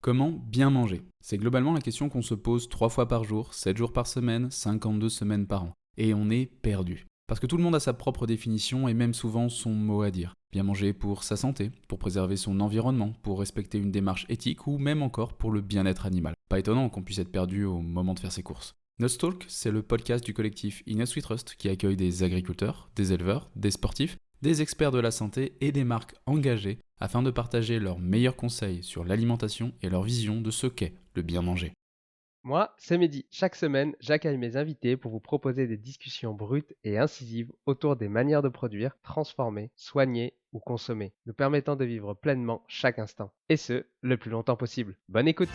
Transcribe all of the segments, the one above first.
Comment bien manger? C'est globalement la question qu'on se pose 3 fois par jour, 7 jours par semaine, 52 semaines par an. Et on est perdu. Parce que tout le monde a sa propre définition et même souvent son mot à dire. Bien manger pour sa santé, pour préserver son environnement, pour respecter une démarche éthique ou même encore pour le bien-être animal. Pas étonnant qu'on puisse être perdu au moment de faire ses courses. Nutstalk, c'est le podcast du collectif Inus We Trust qui accueille des agriculteurs, des éleveurs, des sportifs, des experts de la santé et des marques engagées afin de partager leurs meilleurs conseils sur l'alimentation et leur vision de ce qu'est le bien manger. Moi, c'est Mehdi. Chaque semaine, j'accueille mes invités pour vous proposer des discussions brutes et incisives autour des manières de produire, transformer, soigner ou consommer, nous permettant de vivre pleinement chaque instant. Et ce, le plus longtemps possible. Bonne écoute!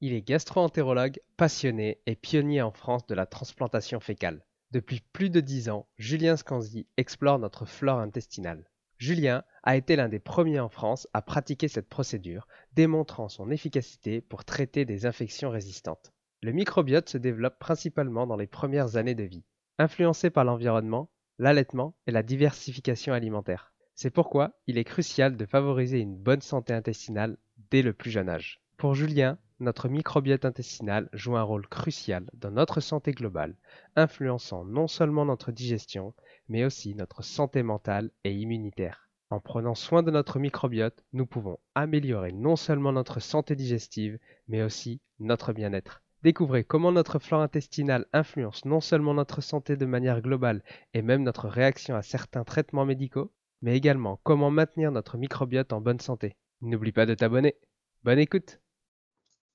Il est gastro-entérologue, passionné et pionnier en France de la transplantation fécale. Depuis plus de 10 ans, Julien Scanzi explore notre flore intestinale. Julien a été l'un des premiers en France à pratiquer cette procédure, démontrant son efficacité pour traiter des infections résistantes. Le microbiote se développe principalement dans les premières années de vie, influencé par l'environnement, l'allaitement et la diversification alimentaire. C'est pourquoi il est crucial de favoriser une bonne santé intestinale dès le plus jeune âge. Pour Julien, notre microbiote intestinal joue un rôle crucial dans notre santé globale, influençant non seulement notre digestion, mais aussi notre santé mentale et immunitaire. En prenant soin de notre microbiote, nous pouvons améliorer non seulement notre santé digestive, mais aussi notre bien-être. Découvrez comment notre flore intestinale influence non seulement notre santé de manière globale et même notre réaction à certains traitements médicaux, mais également comment maintenir notre microbiote en bonne santé. N'oublie pas de t'abonner. Bonne écoute!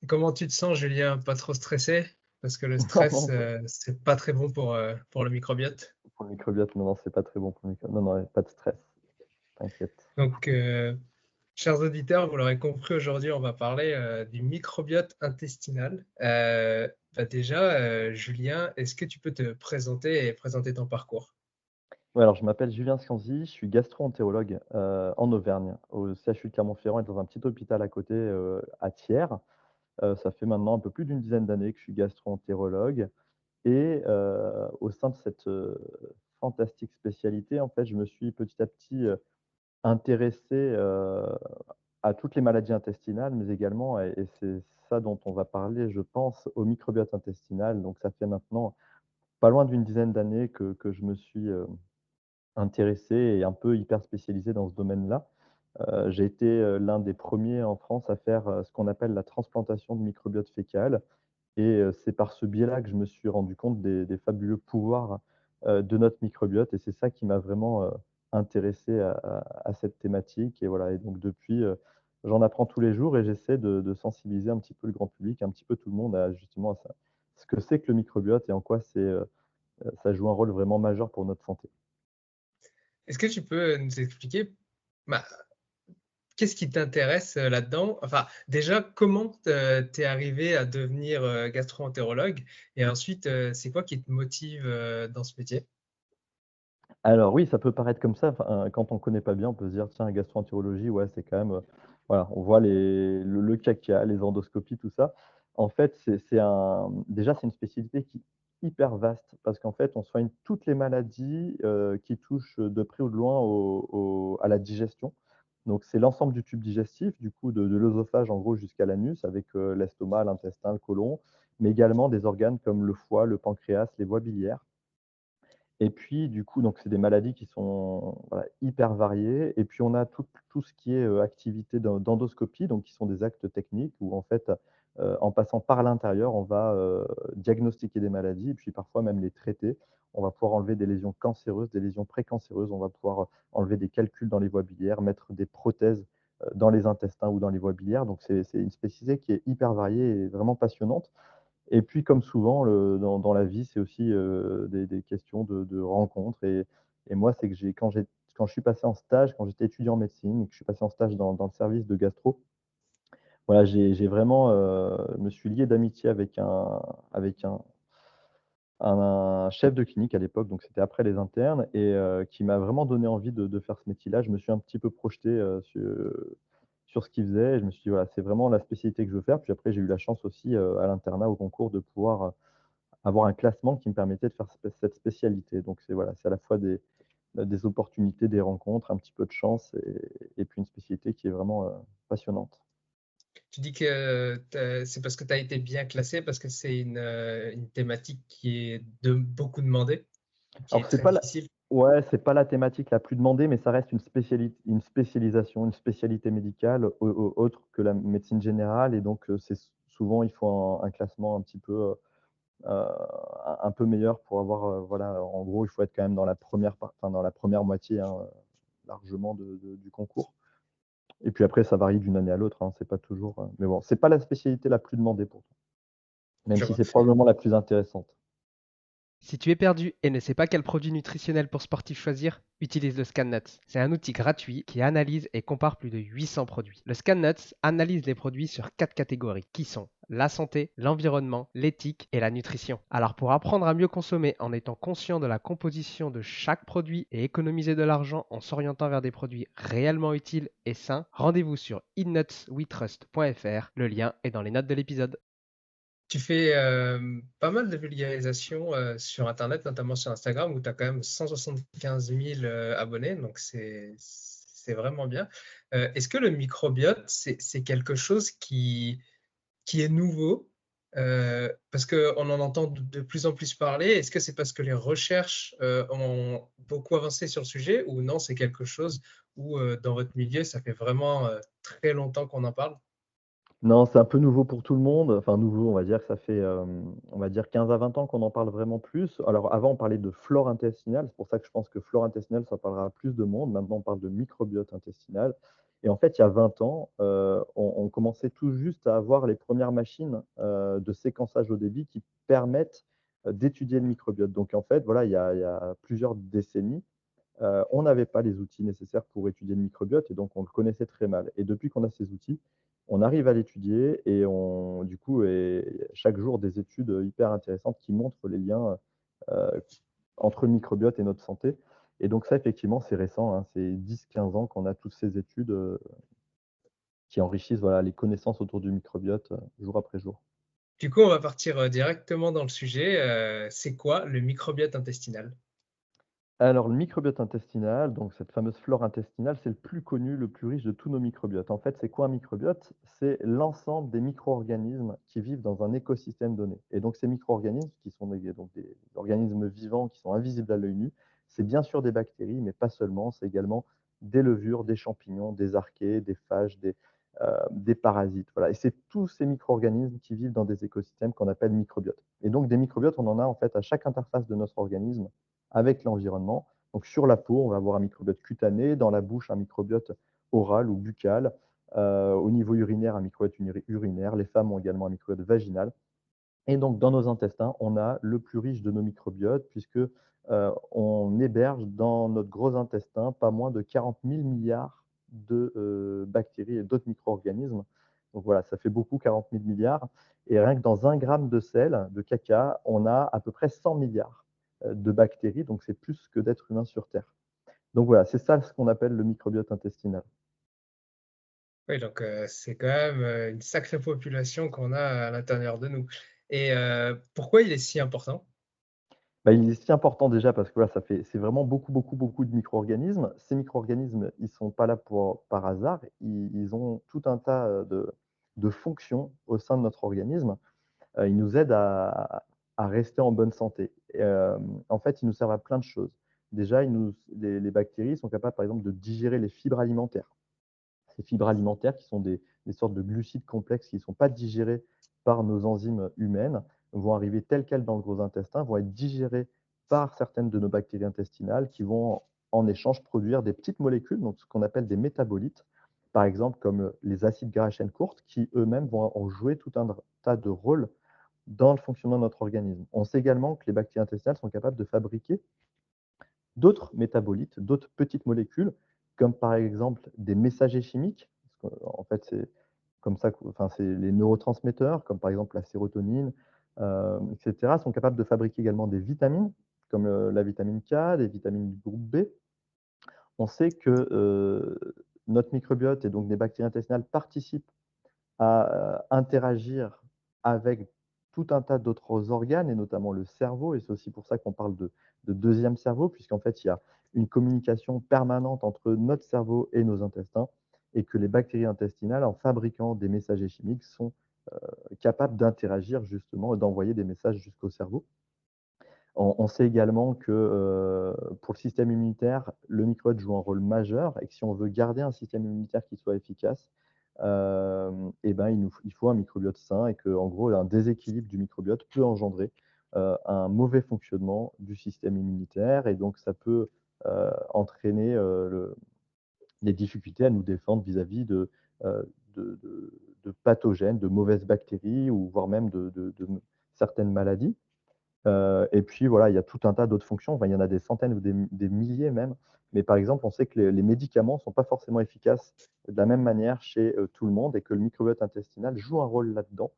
Et comment tu te sens, Julien? Pas trop stressé? Parce que le Non, stress, non, c'est pas très bon pour le microbiote. pour le microbiote, non, non, c'est pas très bon pour le microbiote. Non, non, pas de stress, t'inquiète. Donc, chers auditeurs, vous l'aurez compris, aujourd'hui, on va parler du microbiote intestinal. Déjà, Julien, est-ce que tu peux te présenter et présenter ton parcours? Ouais, alors je m'appelle Julien Scanzi, je suis gastro-entérologue, en Auvergne, au CHU de Clermont-Ferrand et dans un petit hôpital à côté, à Thiers. Ça fait maintenant un peu plus d'une dizaine d'années que je suis gastro-entérologue et au sein de cette, fantastique spécialité, en fait, je me suis petit à petit, intéressé, à toutes les maladies intestinales, mais également et c'est ça dont on va parler, je pense, au microbiote intestinal. Donc ça fait maintenant pas loin d'une dizaine d'années que je me suis, intéressé et un peu hyper spécialisé dans ce domaine-là. J'ai été, l'un des premiers en France à faire, ce qu'on appelle la transplantation de microbiote fécal et c'est par ce biais-là que je me suis rendu compte des fabuleux pouvoirs, de notre microbiote et c'est ça qui m'a vraiment, intéressé à cette thématique et voilà et donc depuis, j'en apprends tous les jours et j'essaie de sensibiliser un petit peu le grand public, un petit peu tout le monde à justement à ça, ce que c'est que le microbiote et en quoi ça joue un rôle vraiment majeur pour notre santé. Est-ce que tu peux nous expliquer, bah, qu'est-ce qui t'intéresse là-dedans? Enfin, déjà, comment t'es arrivé à devenir gastro-entérologue? Et ensuite, c'est quoi qui te motive dans ce métier? Alors oui, ça peut paraître comme ça, enfin, quand on connaît pas bien, on peut se dire: «Tiens, gastro-entérologie, ouais, c'est quand même, voilà, on voit le caca, les endoscopies, tout ça». En fait, c'est une spécialité qui est hyper vaste parce qu'en fait, on soigne toutes les maladies, qui touchent de près ou de loin à la digestion. Donc c'est l'ensemble du tube digestif, du coup de l'œsophage en gros jusqu'à l'anus avec, l'estomac, l'intestin, le côlon, mais également des organes comme le foie, le pancréas, les voies biliaires. Et puis du coup, donc c'est des maladies qui sont, voilà, hyper variées et puis on a tout ce qui est, activité d'endoscopie, donc qui sont des actes techniques où en fait, en passant par l'intérieur, on va, diagnostiquer des maladies et puis parfois même les traiter. On va pouvoir enlever des lésions cancéreuses, des lésions précancéreuses, on va pouvoir, enlever des calculs dans les voies biliaires, mettre des prothèses, dans les intestins ou dans les voies biliaires. Donc c'est une spécialité qui est hyper variée et vraiment passionnante. Et puis comme souvent dans la vie, c'est aussi, des questions de rencontres et moi, c'est que quand je suis passé en stage, quand j'étais étudiant en médecine et que je suis passé en stage dans le service de gastro, voilà, j'ai vraiment, me suis lié d'amitié avec un chef de clinique à l'époque, donc c'était après les internes et qui m'a vraiment donné envie de faire ce métier-là. Je me suis un petit peu projeté, sur ce qu'il faisait et je me suis dit: «Voilà, c'est vraiment la spécialité que je veux faire». Puis après, j'ai eu la chance aussi, à l'internat, au concours, de pouvoir, avoir un classement qui me permettait de faire cette spécialité. Donc c'est voilà, c'est à la fois des opportunités, des rencontres, un petit peu de chance et puis une spécialité qui est vraiment, passionnante. Tu dis que c'est parce que tu as été bien classé, parce que c'est une thématique qui est beaucoup demandée, qui Alors est c'est très pas la difficile. ouais, c'est pas la thématique la plus demandée, mais ça reste une spécialisation, une spécialité médicale autre que la médecine générale et donc c'est souvent il faut un classement un petit peu, un peu meilleur pour avoir, voilà, en gros, il faut être quand même dans la première enfin dans la première moitié, hein, largement du concours et puis après ça varie d'une année à l'autre, hein, c'est pas toujours, mais bon, c'est pas la spécialité la plus demandée pourtant, même Je si vois. c'est probablement la plus intéressante. Si tu es perdu et ne sais pas quel produit nutritionnel pour sportif choisir, utilise le ScanNuts. C'est un outil gratuit qui analyse et compare plus de 800 produits. Le ScanNuts analyse les produits sur 4 catégories qui sont la santé, l'environnement, l'éthique et la nutrition. Alors pour apprendre à mieux consommer en étant conscient de la composition de chaque produit et économiser de l'argent en s'orientant vers des produits réellement utiles et sains, rendez-vous sur innutswetrust.fr. Le lien est dans les notes de l'épisode. Tu fais pas mal de vulgarisation sur Internet, notamment sur Instagram, où tu as quand même 175 000 abonnés, donc c'est vraiment bien. Est-ce que le microbiote, c'est quelque chose qui est nouveau? Parce qu'on en entend de plus en plus parler. Est-ce que c'est parce que les recherches ont beaucoup avancé sur le sujet, ou non, c'est quelque chose où dans votre milieu, ça fait vraiment très longtemps qu'on en parle? Non, c'est un peu nouveau pour tout le monde. Enfin nouveau, on va dire que ça fait, on va dire 15 à 20 ans qu'on en parle vraiment plus. Alors avant, on parlait de flore intestinale, c'est pour ça que je pense que flore intestinale, ça parlera à plus de monde. Maintenant, on parle de microbiote intestinal et en fait, il y a 20 ans, on commençait tout juste à avoir les premières machines, de séquençage au débit qui permettent, d'étudier le microbiote. Donc en fait, voilà, il y a plusieurs décennies, on n'avait pas les outils nécessaires pour étudier le microbiote et donc on le connaissait très mal et depuis qu'on a ces outils, on arrive à l'étudier et on du coup et chaque jour des études, hyper intéressantes qui montrent les liens, heu, entre le microbiote et notre santé et donc ça effectivement c'est récent, hein, c'est 10-15 ans qu'on a toutes ces études, qui enrichissent, voilà, les connaissances autour du microbiote, jour après jour. Du coup, on va partir directement dans le sujet. C'est quoi le microbiote intestinal? Alors, le microbiote intestinal, donc cette fameuse flore intestinale, c'est le plus connu, le plus riche de tous nos microbiotes. En fait, c'est quoi un microbiote? C'est l'ensemble des micro-organismes qui vivent dans un écosystème donné. Et donc, ces micro-organismes, qui sont donc des organismes vivants qui sont invisibles à l'œil nu, c'est bien sûr des bactéries, mais pas seulement. C'est également des levures, des champignons, des archées, des phages, des parasites. Voilà. Et c'est tous ces micro-organismes qui vivent dans des écosystèmes qu'on appelle microbiotes. Et donc, des microbiotes, on en a en fait à chaque interface de notre organisme avec l'environnement. Donc sur la peau, on va avoir un microbiote cutané, dans la bouche, un microbiote oral ou buccal, au niveau urinaire, un microbiote urinaire. Les femmes ont également un microbiote vaginal et donc dans nos intestins, on a le plus riche de nos microbiotes puisque, on héberge dans notre gros intestin pas moins de 40 000 milliards de, bactéries et d'autres micro-organismes. Donc voilà, ça fait beaucoup 40 000 milliards et rien que dans 1 gramme de sel, de caca, on a à peu près 100 milliards, de bactéries, donc c'est plus que d'êtres humains sur terre. Donc voilà, c'est ça ce qu'on appelle le microbiote intestinal. Oui, donc c'est quand même une sacrée population qu'on a à l'intérieur de nous. Et pourquoi il est si important? Bah, il est si important déjà parce que voilà, c'est vraiment beaucoup, beaucoup, beaucoup de micro-organismes. Ces micro-organismes, ils sont pas là par hasard. Ils ont tout un tas, de fonctions au sein de notre organisme. Ils nous aident à rester en bonne santé. Et en fait, ils nous servent à plein de choses. Déjà, les bactéries sont capables, par exemple, de digérer les fibres alimentaires. Ces fibres alimentaires qui sont des sortes de glucides complexes qui ne sont pas digérés par nos enzymes humaines, vont arriver telles quelles dans le gros intestin, vont être digérées par certaines de nos bactéries intestinales qui vont en échange produire des petites molécules, donc ce qu'on appelle des métabolites, par exemple comme les acides gras à chaîne courte, qui eux-mêmes vont en jouer tout un tas de rôles dans le fonctionnement de notre organisme. On sait également que les bactéries intestinales sont capables de fabriquer d'autres métabolites, d'autres petites molécules, comme par exemple des messagers chimiques. Parce qu'en fait, c'est comme ça enfin, c'est les neurotransmetteurs, comme par exemple la sérotonine, et cetera, sont capables de fabriquer également des vitamines, comme, la vitamine K, des vitamines du groupe B. On sait que, notre microbiote et donc les bactéries intestinales participent à, interagir avec tout un tas d'autres organes et notamment le cerveau et c'est aussi pour ça qu'on parle de 2e cerveau puisqu'en fait, il y a une communication permanente entre notre cerveau et nos intestins et que les bactéries intestinales, en fabriquant des messagers chimiques, sont capables d'interagir justement et d'envoyer des messages jusqu'au cerveau. On sait également que, pour le système immunitaire, le microbiote joue un rôle majeur et que si on veut garder un système immunitaire qui soit efficace, et ben, il faut un microbiote sain et qu'en gros, un déséquilibre du microbiote peut engendrer, un mauvais fonctionnement du système immunitaire et donc ça peut, entraîner, des difficultés à nous défendre vis-à-vis de pathogènes, de mauvaises bactéries ou voire même de certaines maladies. Et puis voilà, il y a tout un tas d'autres fonctions. Enfin, il y en a des centaines ou des milliers même. Mais par exemple, on sait que les médicaments ne sont pas forcément efficaces de la même manière chez, tout le monde et que le microbiote intestinal joue un rôle là-dedans.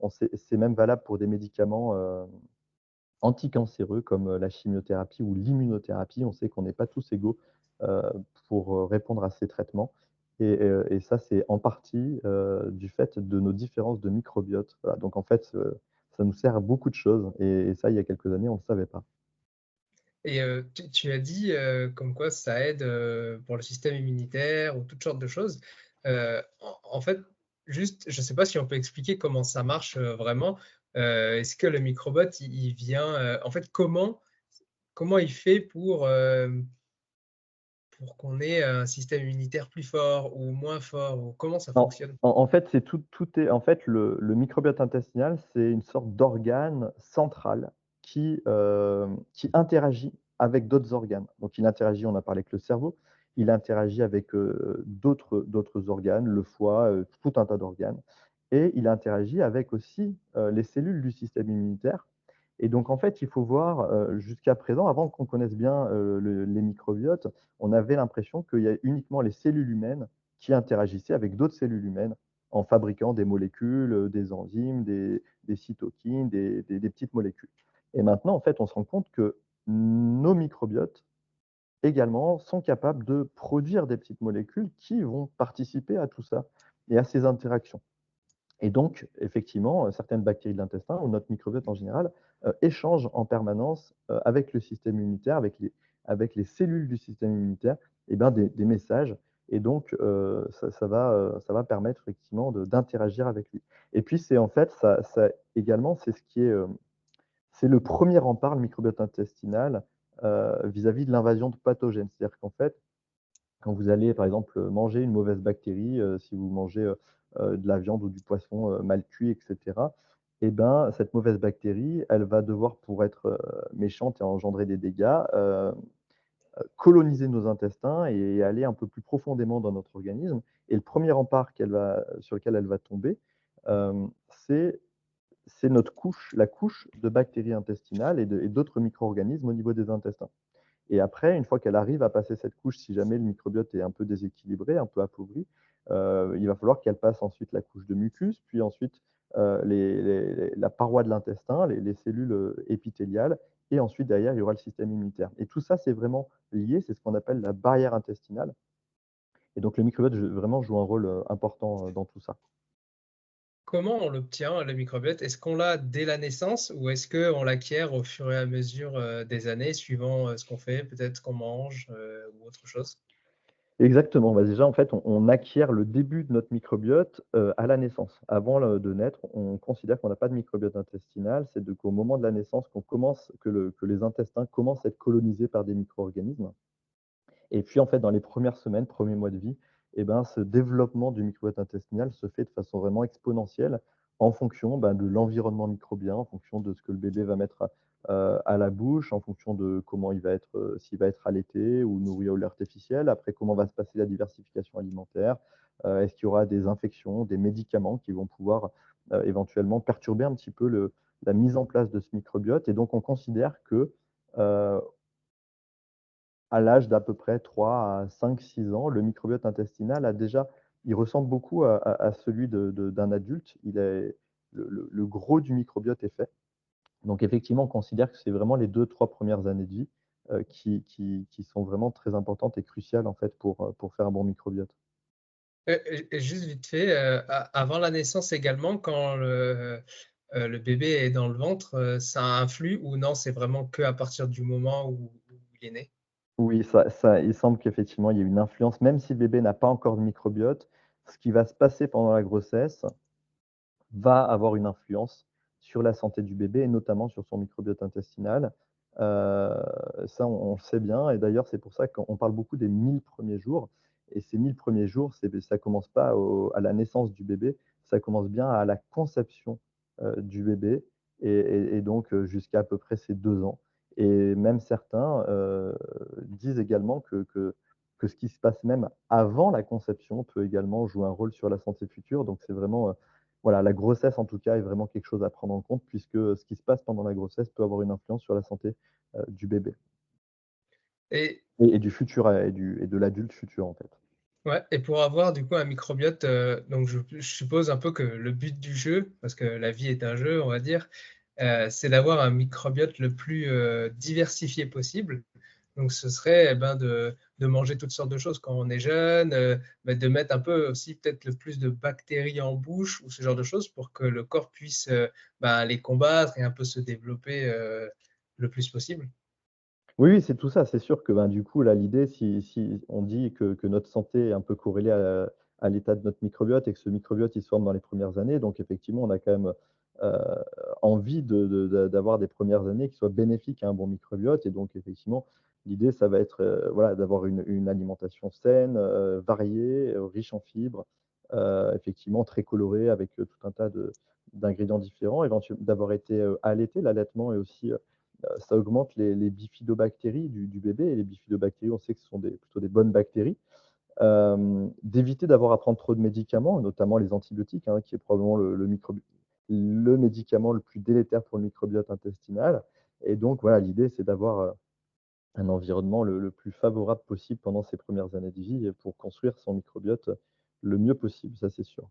C'est même valable pour des médicaments, anticancéreux comme, la chimiothérapie ou l'immunothérapie. On sait qu'on n'est pas tous égaux, heu, pour, répondre à ces traitements et ça, c'est en partie, du fait de nos différences de microbiote. Voilà, donc en fait, ça nous sert à beaucoup de choses et ça, il y a quelques années, on ne le savait pas. Et tu as dit, comme quoi ça aide, pour le système immunitaire ou toutes sortes de choses. En fait, juste, je ne sais pas si on peut expliquer comment ça marche, vraiment. Est-ce que le microbiote, il vient, en fait, comment il fait pour qu'on ait un système immunitaire plus fort ou moins fort ou comment ça fonctionne? En fait, c'est tout est en fait, le microbiote intestinal, c'est une sorte d'organe central qui interagit avec d'autres organes. Donc il interagit, on a parlé avec le cerveau, il interagit avec, d'autres organes, le foie, tout un tas d'organes et il interagit avec aussi, les cellules du système immunitaire et donc en fait, il faut voir, jusqu'à présent, avant qu'on connaisse bien, les microbiotes, on avait l'impression qu'il y a uniquement les cellules humaines qui interagissaient avec d'autres cellules humaines en fabriquant des molécules, des enzymes, des cytokines, des petites molécules. Et maintenant, en fait, on se rend compte que nos microbiotes également sont capables de produire des petites molécules qui vont participer à tout ça et à ces interactions. Et donc, effectivement, certaines bactéries de l'intestin ou notre microbiote en général, échangent en permanence, avec le système immunitaire, avec les cellules du système immunitaire et ben, des messages et donc ça va permettre effectivement d'interagir avec lui. Et puis c'est en fait ça également, c'est ce qui est, c'est le premier rempart, le microbiote intestinal, vis-à-vis de l'invasion de pathogènes. C'est-à-dire qu'en fait, quand vous allez, par exemple, manger une mauvaise bactérie, si vous mangez, de la viande ou du poisson, mal cuit et cetera et ben, cette mauvaise bactérie, elle va devoir pour être, méchante et engendrer des dégâts, coloniser nos intestins et aller un peu plus profondément dans notre organisme et le premier rempart sur lequel elle va tomber, c'est notre couche, la couche de bactéries intestinales et d'autres micro-organismes au niveau des intestins. Et après, une fois qu'elle arrive à passer cette couche, si jamais le microbiote est un peu déséquilibré, un peu appauvri, il va falloir qu'elle passe ensuite la couche de mucus, puis ensuite, la paroi de l'intestin, les cellules, épithéliales et ensuite derrière, il y aura le système immunitaire. Et tout ça, c'est vraiment lié, c'est ce qu'on appelle la barrière intestinale et donc le microbiote vraiment joue un rôle, important, dans tout ça. Comment on l'obtient, le microbiote? Est-ce qu'on l'a dès la naissance ou est-ce qu'on l'acquiert au fur et à mesure, des années suivant, ce qu'on fait, peut-être ce qu'on mange, ou autre chose? Exactement, bah, déjà, en fait, on acquiert le début de notre microbiote, à la naissance. Avant de naître, on considère qu'on n'a pas de microbiote intestinal. C'est qu'au moment de la naissance que les intestins commencent à être colonisés par des micro-organismes et puis, en fait, dans les premières semaines, premiers mois de vie et ben, ce développement du microbiote intestinal se fait de façon vraiment exponentielle en fonction, ben, de l'environnement microbien, en fonction de ce que le bébé va mettre à la bouche, en fonction de comment il va être, s'il va être allaité ou nourri au lait artificiel. Après, comment va se passer la diversification alimentaire? Est-ce qu'il y aura des infections, des médicaments qui vont pouvoir, éventuellement perturber un petit peu la mise en place de ce microbiote? Et donc on considère que, heu, à l'âge d'à peu près 3 à 5, 6 ans, le microbiote intestinal il ressemble beaucoup à celui d'un adulte. Le gros du microbiote est fait. Donc effectivement, on considère que c'est vraiment les 2, 3 premières années de vie, qui sont vraiment très importantes et cruciales en fait pour faire un bon microbiote. Et juste vite fait, a avant la naissance également, quand le bébé est dans le ventre, ça influe ou non, c'est vraiment que à partir du moment où il est né? Oui, il semble qu'effectivement, il y ait une influence, même si le bébé n'a pas encore de microbiote, ce qui va se passer pendant la grossesse va avoir une influence sur la santé du bébé et notamment sur son microbiote intestinal. Heu, Ça, on le sait bien et d'ailleurs, c'est pour ça qu'on parle beaucoup des 1000 premiers jours et ces 1000 premiers jours, ça commence pas à la naissance du bébé, ça commence bien à la conception, du bébé et donc jusqu'à à peu près ses 2 ans et même certains, disent également que ce qui se passe même avant la conception peut également jouer un rôle sur la santé future donc c'est vraiment, voilà, la grossesse en tout cas est vraiment quelque chose à prendre en compte puisque, ce qui se passe pendant la grossesse peut avoir une influence sur la santé, du bébé Et et du futur, et de l'adulte futur, en fait. ouais, et pour avoir du coup un microbiote, donc je suppose un peu que le but du jeu, parce que la vie est un jeu, on va dire, c'est d'avoir un microbiote le plus, diversifié possible. Donc ce serait, eh ben, de manger toutes sortes de choses quand on est jeune, bah, de mettre un peu aussi peut-être le plus de bactéries en bouche ou ce genre de choses pour que le corps puisse, bah, les combattre et un peu se développer, le plus possible. Oui, oui, c'est tout ça. C'est sûr que, ben, du coup, là, l'idée, si on dit que notre santé est un peu corrélée à l'état de notre microbiote et que ce microbiote, il se forme dans les premières années, donc effectivement, on a quand même, heu, envie d'avoir des premières années qui soient bénéfiques à un bon microbiote et donc effectivement, l'idée, ça va être, voilà, d'avoir une alimentation saine, variée, riche en fibres, effectivement très colorée avec, tout un tas d'ingrédients différents, d'avoir été, allaité. L'allaitement est aussi, ça augmente les bifidobactéries du bébé et les bifidobactéries, on sait que ce sont plutôt des bonnes bactéries. D'éviter d'avoir à prendre trop de médicaments, notamment les antibiotiques, hein, qui est probablement le médicament le plus délétère pour le microbiote intestinal et donc voilà, l'idée, c'est d'avoir, un environnement le plus favorable possible pendant ces premières années de vie pour construire son microbiote, le mieux possible, ça, c'est sûr.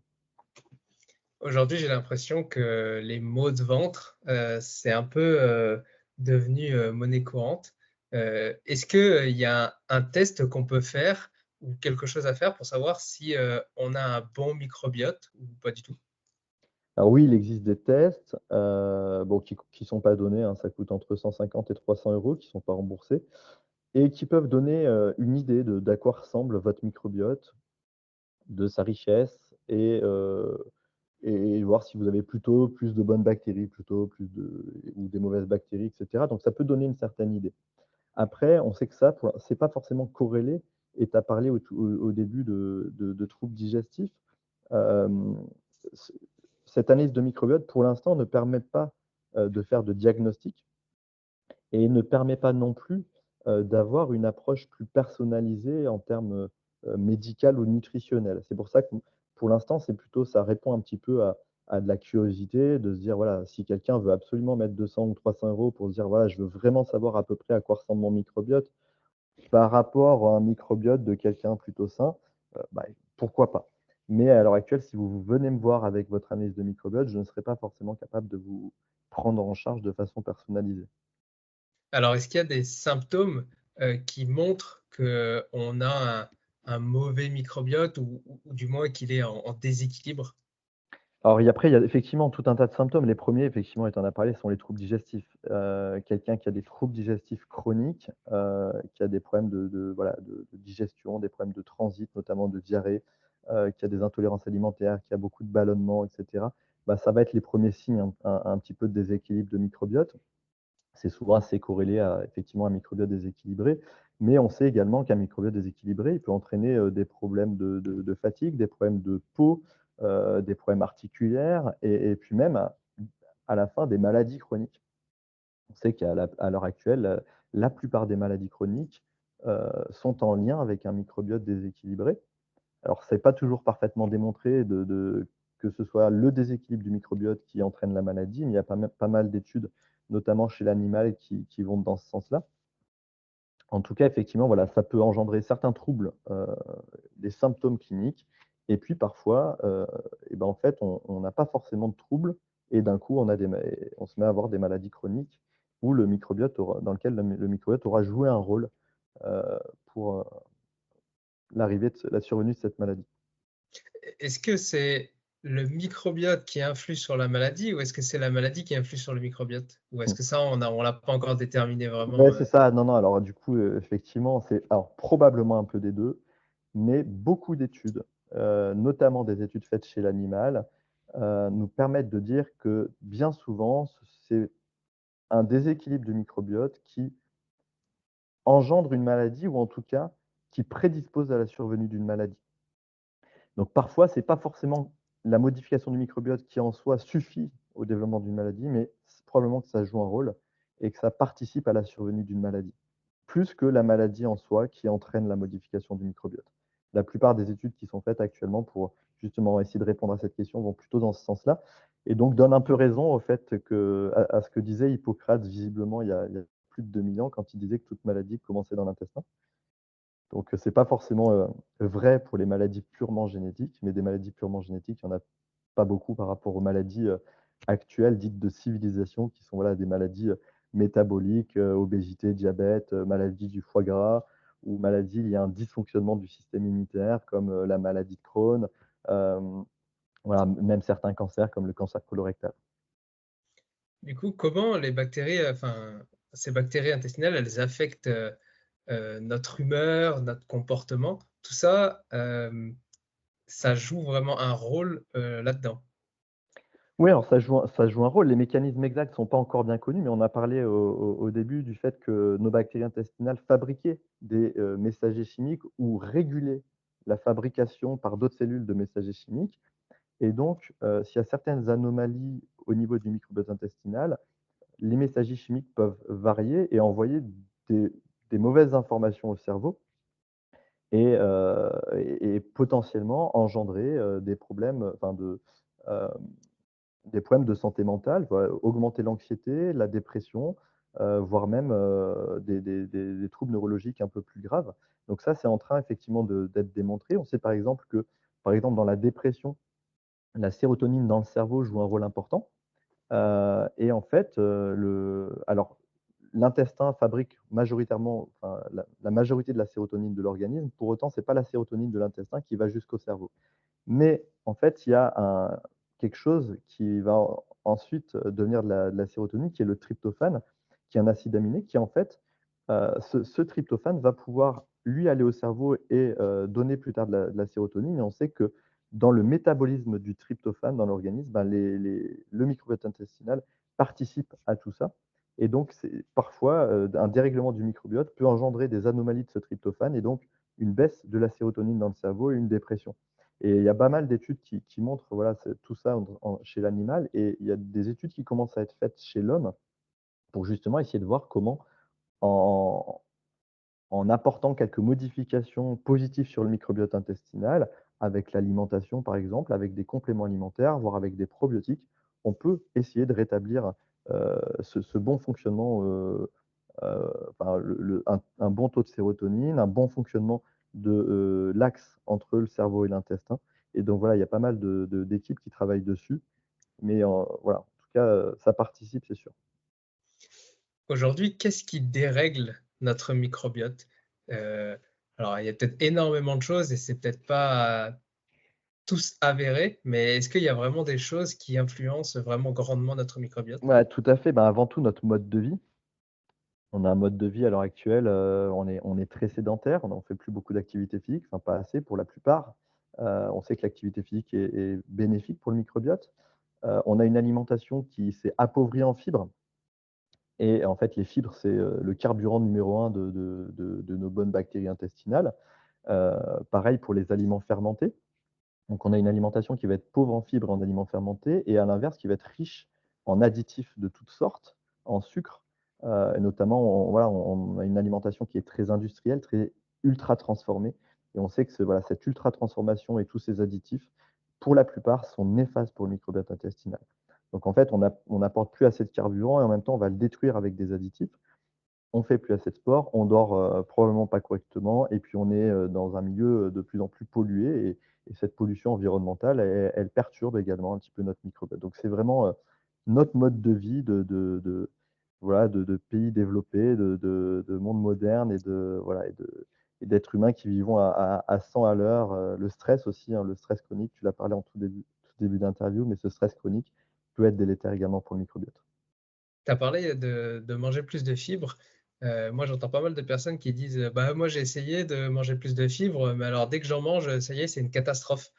Aujourd'hui, j'ai l'impression que les maux de ventre, c'est un peu, devenu, monnaie courante. Est-ce qu'il y a un test qu'on peut faire ou quelque chose à faire pour savoir si, on a un bon microbiote ou pas du tout? Alors oui, il existe des tests, bon qui sont pas donnés, hein, ça coûte entre 150 et 300 €, qui sont pas remboursés et qui peuvent donner, une idée d'à quoi ressemble votre microbiote, de sa richesse et voir si vous avez plutôt plus de bonnes bactéries, plutôt plus de ou des mauvaises bactéries et cetera. Donc ça peut donner une certaine idée. Après, on sait que ça, c'est pas forcément corrélé et tu as parlé au début de troubles digestifs. Hem, ce Cette analyse de microbiote, pour l'instant, ne permet pas, de faire de diagnostic et ne permet pas non plus, d'avoir une approche plus personnalisée en termes, médical ou nutritionnel. C'est pour ça que pour l'instant, c'est plutôt ça répond un petit peu à de la curiosité, de se dire, voilà, si quelqu'un veut absolument mettre 200 ou 300 € pour se dire: «Voilà, je veux vraiment savoir à peu près à quoi ressemble mon microbiote par rapport à un microbiote de quelqu'un plutôt sain», bah, pourquoi pas? Mais à l'heure actuelle, si vous venez me voir avec votre analyse de microbiote, je ne serai pas forcément capable de vous prendre en charge de façon personnalisée. Alors, est-ce qu'il y a des symptômes, qui montrent qu'on a un mauvais microbiote ou du moins qu'il est en déséquilibre? Alors après, il y a effectivement tout un tas de symptômes. Les premiers, effectivement, et tu en as parlé, sont les troubles digestifs. Quelqu'un qui a des troubles digestifs chroniques, qui a des problèmes voilà, de digestion, des problèmes de transit, notamment de diarrhée, qui a des intolérances alimentaires, qui a beaucoup de ballonnements et cetera, bah, ça va être les premiers signes un petit peu de déséquilibre de microbiote. C'est souvent assez corrélé à effectivement un microbiote déséquilibré, mais on sait également qu'un microbiote déséquilibré, il peut entraîner, des problèmes de fatigue, des problèmes de peau, des problèmes articulaires et puis même à la fin des maladies chroniques. On sait à l'heure actuelle, la plupart des maladies chroniques, sont en lien avec un microbiote déséquilibré. Alors c'est pas toujours parfaitement démontré que ce soit le déséquilibre du microbiote qui entraîne la maladie, mais il y a pas mal d'études, notamment chez l'animal, qui vont dans ce sens-là. En tout cas, effectivement, voilà, ça peut engendrer certains troubles, des symptômes cliniques et puis parfois, et ben, en fait, on n'a pas forcément de troubles et d'un coup, on se met à avoir des maladies chroniques où le microbiote aura dans lequel le microbiote aura joué un rôle, heu, pour, la survenue de cette maladie. Est-ce que c'est le microbiote qui influe sur la maladie ou est-ce que c'est la maladie qui influe sur le microbiote? Ou est-ce que ça, on l'a pas encore déterminé Ouais, vraiment, c'est ça. Non, non, alors du coup, effectivement, c'est alors probablement un peu des 2, mais beaucoup d'études, notamment des études faites chez l'animal, nous permettent de dire que bien souvent, c'est un déséquilibre du microbiote qui engendre une maladie ou en tout cas qui prédispose à la survenue d'une maladie. Donc parfois, c'est pas forcément la modification du microbiote qui en soi suffit au développement d'une maladie, mais c'est probablement que ça joue un rôle et que ça participe à la survenue d'une maladie, plus que la maladie en soi qui entraîne la modification du microbiote. La plupart des études qui sont faites actuellement pour justement essayer de répondre à cette question vont plutôt dans ce sens-là et donc donnent un peu raison au fait que à ce que disait Hippocrate visiblement il y a plus de 2000 ans quand il disait que toute maladie commençait dans l'intestin. Donc, c'est pas forcément, vrai pour les maladies purement génétiques, mais des maladies purement génétiques, il y en a pas beaucoup par rapport aux maladies, actuelles dites de civilisation qui sont, voilà, des maladies, métaboliques, obésité, diabète, maladie du foie gras ou maladies liées à un dysfonctionnement du système immunitaire comme, la maladie de Crohn, hem, voilà, même certains cancers comme le cancer colorectal. Du coup, comment les bactéries, enfin, ces bactéries intestinales, elles affectent, notre humeur, notre comportement? Tout ça, ça joue vraiment un rôle, là-dedans? Oui, alors ça joue un rôle. Les mécanismes exacts sont pas encore bien connus, mais on a parlé au début du fait que nos bactéries intestinales fabriquaient des, messagers chimiques ou régulaient la fabrication par d'autres cellules de messagers chimiques et donc, s'il y a certaines anomalies au niveau du microbiote intestinal, les messagers chimiques peuvent varier et envoyer des des mauvaises informations au cerveau et potentiellement engendrer, des problèmes, enfin heu des problèmes de santé mentale, voilà, augmenter l'anxiété, la dépression, voire même, des troubles neurologiques un peu plus graves. Donc ça, c'est en train effectivement d'être démontré. On sait par exemple que, par exemple, dans la dépression, la sérotonine dans le cerveau joue un rôle important, et en fait, l'intestin fabrique majoritairement, enfin la majorité de la sérotonine de l'organisme. Pour autant, c'est pas la sérotonine de l'intestin qui va jusqu'au cerveau. Mais en fait, il y a quelque chose qui va ensuite devenir de la sérotonine, qui est le tryptophane, qui est un acide aminé qui en fait, ce tryptophane va pouvoir lui aller au cerveau et donner plus tard de la sérotonine et on sait que dans le métabolisme du tryptophane dans l'organisme, ben, le microbiote intestinal participe à tout ça et donc c'est parfois, un dérèglement du microbiote peut engendrer des anomalies de ce tryptophane et donc une baisse de la sérotonine dans le cerveau et une dépression. Et il y a pas mal d'études qui montrent, voilà, tout ça chez l'animal et il y a des études qui commencent à être faites chez l'homme pour justement essayer de voir comment, en en apportant quelques modifications positives sur le microbiote intestinal, avec l'alimentation par exemple, avec des compléments alimentaires, voire avec des probiotiques, on peut essayer de rétablir, ce bon fonctionnement, enfin un bon taux de sérotonine, un bon fonctionnement de, l'axe entre le cerveau et l'intestin et donc voilà, il y a pas mal d'équipes qui travaillent dessus, mais voilà, en tout cas, ça participe, c'est sûr. Aujourd'hui, qu'est-ce qui dérègle notre microbiote? Heu, alors il y a peut-être énormément de choses et c'est peut-être pas tous avérés, mais est-ce qu'il y a vraiment des choses qui influencent vraiment grandement notre microbiote? Ouais, tout à fait, ben, avant tout notre mode de vie. On a un mode de vie à l'heure actuelle, on est très sédentaire, on ne fait plus beaucoup d'activité physique, enfin pas assez pour la plupart. On sait que l'activité physique est bénéfique pour le microbiote. On a une alimentation qui s'est appauvrie en fibres et en fait les fibres, c'est, le carburant numéro un de nos bonnes bactéries intestinales. Heu, Pareil pour les aliments fermentés. Donc on a une alimentation qui va être pauvre en fibres, en aliments fermentés et à l'inverse qui va être riche en additifs de toutes sortes, en sucre, et notamment on a une alimentation qui est très industrielle, très ultra transformée et on sait que voilà, cette ultra transformation et tous ces additifs, pour la plupart, sont néfastes pour le microbiote intestinal. Donc en fait, on n'apporte plus assez de carburant et en même temps, on va le détruire avec des additifs. On fait plus assez de sport, on dort, probablement pas correctement et puis on est, dans un milieu, de plus en plus pollué et cette pollution environnementale, elle perturbe également un petit peu notre microbiote. Donc c'est vraiment, notre mode de vie de voilà, de pays développés, de monde moderne et de voilà et d'êtres humains qui vivons à 100 à l'heure, le stress aussi, hein, le stress chronique, tu l'as parlé en tout début d'interview, mais ce stress chronique peut être délétère également pour le microbiote. Tu as parlé de manger plus de fibres. Moi, j'entends pas mal de personnes qui disent, «Bah, moi, j'ai essayé de manger plus de fibres, mais alors dès que j'en mange, ça y est, c'est une catastrophe.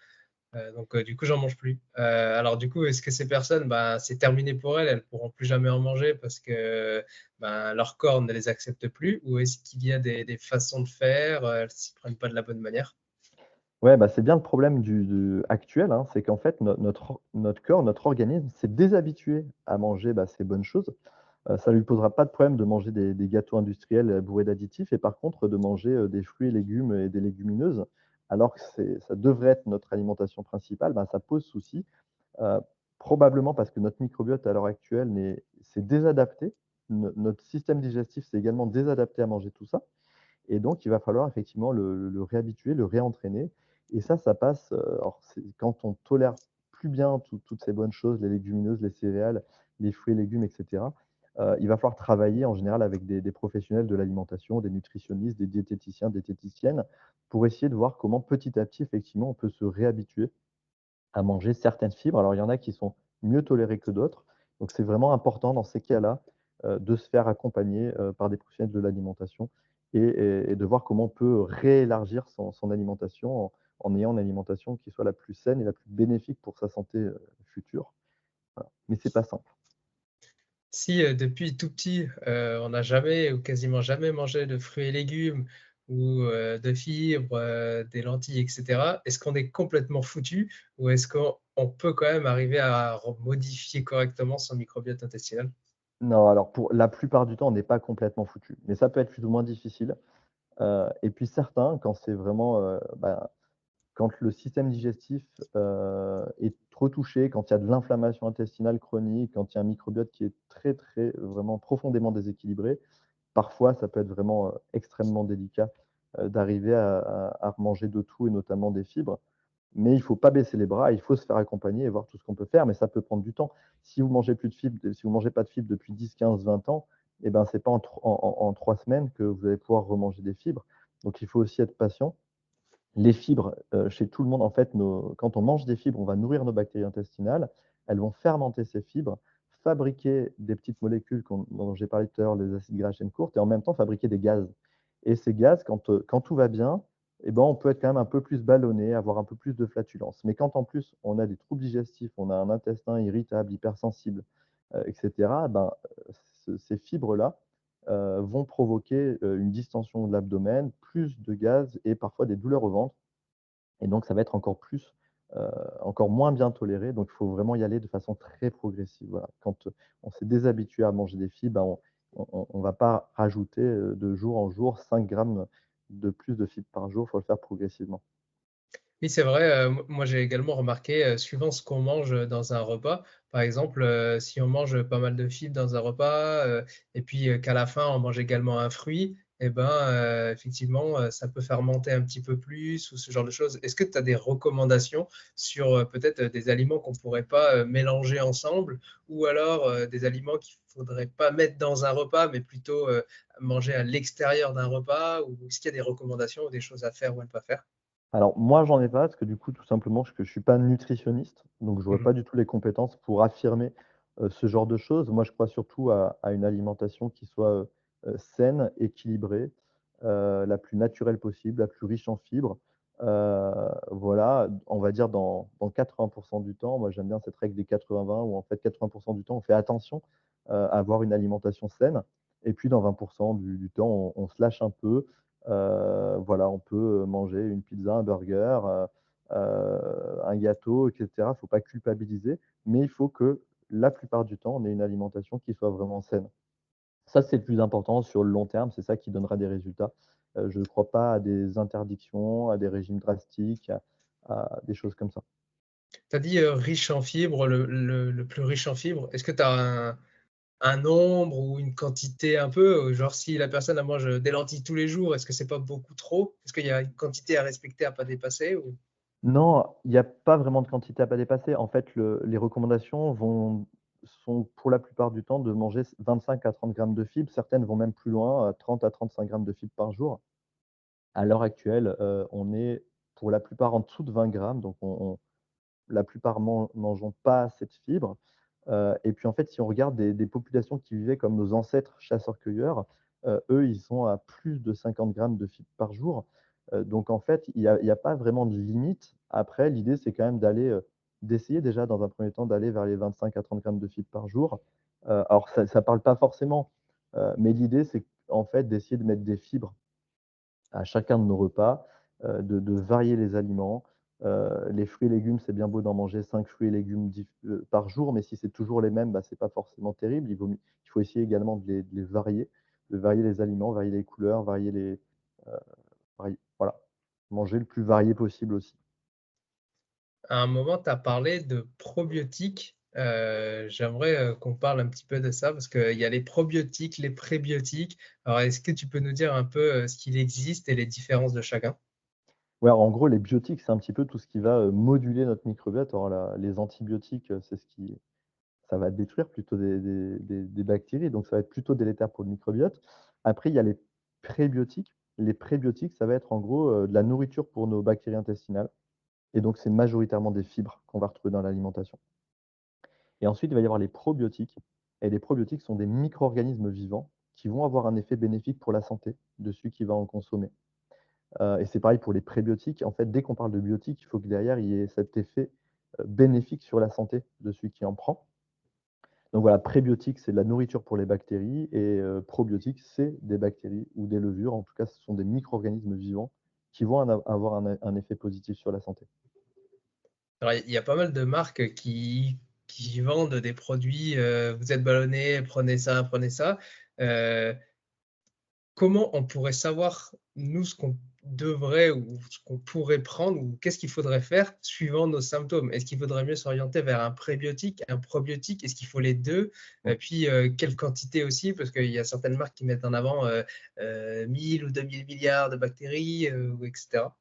Donc du coup, j'en mange plus». Alors du coup, est-ce que ces personnes, bah, c'est terminé pour elles, elles pourront plus jamais en manger parce que, ben, leur corps ne les accepte plus? Ou est-ce qu'il y a des façons de faire, elles s'y prennent pas de la bonne manière? Ouais, bah, c'est bien le problème actuel, hein, c'est qu'en fait notre corps, notre organisme s'est déshabitué à manger, bah, ces bonnes choses. Ça lui posera pas de problème de manger des gâteaux industriels, bourrés d'additifs et par contre de manger, des fruits et légumes et des légumineuses, alors que ça devrait être notre alimentation principale, ben, ça pose souci. Heu, Probablement parce que notre microbiote à l'heure actuelle s'est désadapté. Notre système digestif s'est également désadapté à manger tout ça et donc il va falloir effectivement le réhabituer, le réentraîner et ça passe, alors c'est quand on tolère plus bien toutes ces bonnes choses, les légumineuses, les céréales, les fruits et légumes et cetera, il va falloir travailler en général avec des professionnels de l'alimentation, des nutritionnistes, des diététiciens, diététiciennes, pour essayer de voir comment petit à petit effectivement on peut se réhabituer à manger certaines fibres. Alors, il y en a qui sont mieux tolérées que d'autres. Donc, c'est vraiment important dans ces cas-là, de se faire accompagner, par des professionnels de l'alimentation et de voir comment on peut réélargir son alimentation en ayant une alimentation qui soit la plus saine et la plus bénéfique pour sa santé, future. Voilà. Mais c'est pas simple. Si, depuis tout petit, on n'a jamais ou quasiment jamais mangé de fruits et légumes ou, de fibres, des lentilles et cetera, est-ce qu'on est complètement foutu ou est-ce qu'on peut quand même arriver à modifier correctement son microbiote intestinal? Non, alors pour la plupart du temps, on n'est pas complètement foutu, mais ça peut être plus ou moins difficile. Et puis certains, quand c'est vraiment, quand le système digestif, est trop touché, quand il y a de l'inflammation intestinale chronique, quand il y a un microbiote qui est très, très, vraiment profondément déséquilibré, parfois ça peut être vraiment, extrêmement délicat, d'arriver à manger de tout et notamment des fibres. Mais il ne faut pas baisser les bras, il faut se faire accompagner et voir tout ce qu'on peut faire, mais ça peut prendre du temps. Si vous mangez pas de fibres depuis 10, 15, 20 ans, et ben, c'est pas en 3 semaines que vous allez pouvoir remanger des fibres. Donc il faut aussi être patient. Les fibres, chez tout le monde, en fait, quand on mange des fibres, on va nourrir nos bactéries intestinales. Elles vont fermenter ces fibres, fabriquer des petites molécules dont j'ai parlé tout à l'heure, les acides gras à chaîne courte et en même temps fabriquer des gaz. Et ces gaz, quand tout va bien, eh ben, on peut être quand même un peu plus ballonné, avoir un peu plus de flatulence. Mais quand en plus on a des troubles digestifs, on a un intestin irritable, hypersensible, et cetera, ben, ces fibres-là, vont provoquer, une distension de l'abdomen, plus de gaz et parfois des douleurs au ventre et donc ça va être encore moins bien toléré, donc il faut vraiment y aller de façon très progressive, voilà. Quand, on s'est déshabitué à manger des fibres, bah, on va pas rajouter, de jour en jour 5 grammes de plus de fibres par jour, il faut le faire progressivement. Oui, c'est vrai, moi j'ai également remarqué, suivant ce qu'on mange, dans un repas, par exemple, si on mange pas mal de fibres dans un repas, et puis, qu'à la fin on mange également un fruit et ben, effectivement, ça peut faire monter un petit peu plus ou ce genre de choses. Est-ce que tu as des recommandations sur, peut-être, des aliments qu'on pourrait pas, mélanger ensemble ou alors, des aliments qu'il faudrait pas mettre dans un repas mais plutôt, manger à l'extérieur d'un repas? Ou est-ce qu'il y a des recommandations ou des choses à faire ou à ne pas faire? Alors moi, j'en ai pas parce que du coup, tout simplement, parce que je suis pas nutritionniste, donc j'aurais Mmh. pas du tout les compétences pour affirmer, ce genre de choses. Moi, je crois surtout à une alimentation qui soit, saine, équilibrée, la plus naturelle possible, la plus riche en fibres. Voilà, on va dire dans 80 du temps, moi j'aime bien cette règle des 80-20 où en fait 80 du temps, on fait attention, à avoir une alimentation saine et puis dans 20 du temps, on se lâche un peu. Voilà, on peut, manger une pizza, un burger, un gâteau et cetera. Il faut pas culpabiliser, mais il faut que la plupart du temps, on ait une alimentation qui soit vraiment saine. Ça, c'est le plus important sur le long terme, c'est ça qui donnera des résultats. Je ne crois pas à des interdictions, à des régimes drastiques, à des choses comme ça. Tu as dit, riche en fibres, le plus riche en fibres. Est-ce que tu as un nombre ou une quantité un peu, genre si la personne elle mange, des lentilles tous les jours, est-ce que c'est pas beaucoup trop? Est-ce qu'il y a une quantité à respecter, à pas dépasser ou? Non, il y a pas vraiment de quantité à pas dépasser. En fait, les recommandations sont pour la plupart du temps de manger 25 à 30 grammes de fibres. Certaines vont même plus loin, 30 à 35 grammes de fibres par jour. À l'heure actuelle, on est pour la plupart en dessous de 20 grammes, donc la plupart mangeons pas assez de fibres. Et puis en fait, si on regarde des populations qui vivaient comme nos ancêtres chasseurs-cueilleurs, eux, ils sont à plus de 50 grammes de fibres par jour. Donc en fait, il y a pas vraiment de limite. Après, l'idée, c'est quand même d'essayer déjà dans un premier temps d'aller vers les 25 à 30 grammes de fibres par jour. Alors ça parle pas forcément, mais l'idée, c'est en fait d'essayer de mettre des fibres à chacun de nos repas, de varier les aliments. Les fruits et légumes, c'est bien beau d'en manger 5 fruits et légumes par jour, mais si c'est toujours les mêmes, bah, c'est pas forcément terrible. Il faut essayer également de les varier, de varier les aliments, varier les couleurs, heu, voilà, manger le plus varié possible aussi. À un moment, tu as parlé de probiotiques. J'aimerais, qu'on parle un petit peu de ça parce qu'il y a les probiotiques, les prébiotiques. Alors, est-ce que tu peux nous dire un peu, ce qu'il existe et les différences de chacun? Ouais, en gros, les biotiques, c'est un petit peu tout ce qui va, moduler notre microbiote. Alors les antibiotiques, c'est ce qui ça va détruire plutôt des bactéries, donc ça va être plutôt délétère pour le microbiote. Après, il y a les prébiotiques. Les prébiotiques, ça va être en gros, de la nourriture pour nos bactéries intestinales et donc c'est majoritairement des fibres qu'on va retrouver dans l'alimentation. Et ensuite, il va y avoir les probiotiques et les probiotiques sont des micro-organismes vivants qui vont avoir un effet bénéfique pour la santé de celui qui va en consommer. Et c'est pareil pour les prébiotiques. En fait, dès qu'on parle de biotiques, il faut que derrière, il y ait cet effet, bénéfique sur la santé de celui qui en prend. Donc voilà, prébiotiques, c'est de la nourriture pour les bactéries et probiotiques, c'est des bactéries ou des levures. En tout cas, ce sont des micro-organismes vivants qui vont avoir un effet positif sur la santé. Alors, il y a pas mal de marques qui vendent des produits, «Vous êtes ballonné, prenez ça, prenez ça». Heu, Comment on pourrait savoir, nous, ce qu'on devrait ou ce qu'on pourrait prendre ou qu'est-ce qu'il faudrait faire suivant nos symptômes? Est-ce qu'il vaudrait mieux s'orienter vers un prébiotique, un probiotique? Est-ce qu'il faut les 2? Mmh. Puis, quelle quantité aussi? Parce qu'il y a certaines marques qui mettent en avant, 1000 ou 2000 milliards de bactéries, ou et cetera.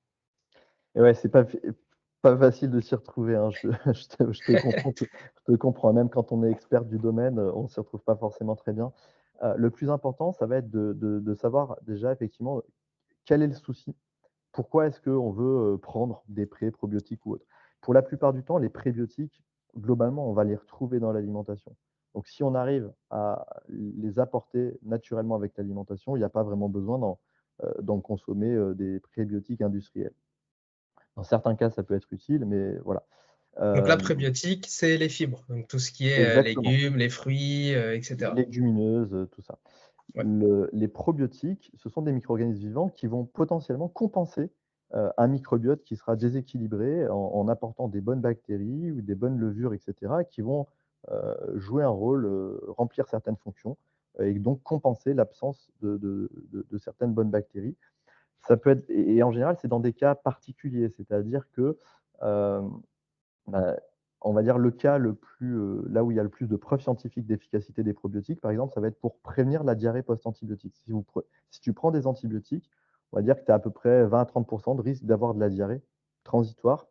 Et ouais, c'est pas facile de s'y retrouver, hein. Je te comprends, je te comprends. Même quand on est expert du domaine, on s'y retrouve pas forcément très bien. Le plus important, ça va être de savoir déjà effectivement quel est le souci. Pourquoi est-ce qu'on veut, prendre des probiotiques ou autres? Pour la plupart du temps, les prébiotiques, globalement, on va les retrouver dans l'alimentation. Donc si on arrive à les apporter naturellement avec l'alimentation, il n'y a pas vraiment besoin d'en consommer, des prébiotiques industriels. Dans certains cas, ça peut être utile, mais voilà. Donc là, Hem, prébiotique, c'est les fibres, donc tout ce qui est, exactement, légumes, les fruits, et cetera. légumineuses, tout ça. Ouais. Les probiotiques, ce sont des micro-organismes vivants qui vont potentiellement compenser, un microbiote qui sera déséquilibré en apportant des bonnes bactéries ou des bonnes levures et cetera, qui vont, jouer un rôle, remplir certaines fonctions, et donc compenser l'absence de certaines bonnes bactéries. Ça peut être et en général, c'est dans des cas particuliers, c'est-à-dire que, hem bah, on va dire le cas le plus, là où il y a le plus de preuves scientifiques d'efficacité des probiotiques, par exemple, ça va être pour prévenir la diarrhée post-antibiotique. Si tu prends des antibiotiques, on va dire que tu as à peu près 20 à 30 de risque d'avoir de la diarrhée transitoire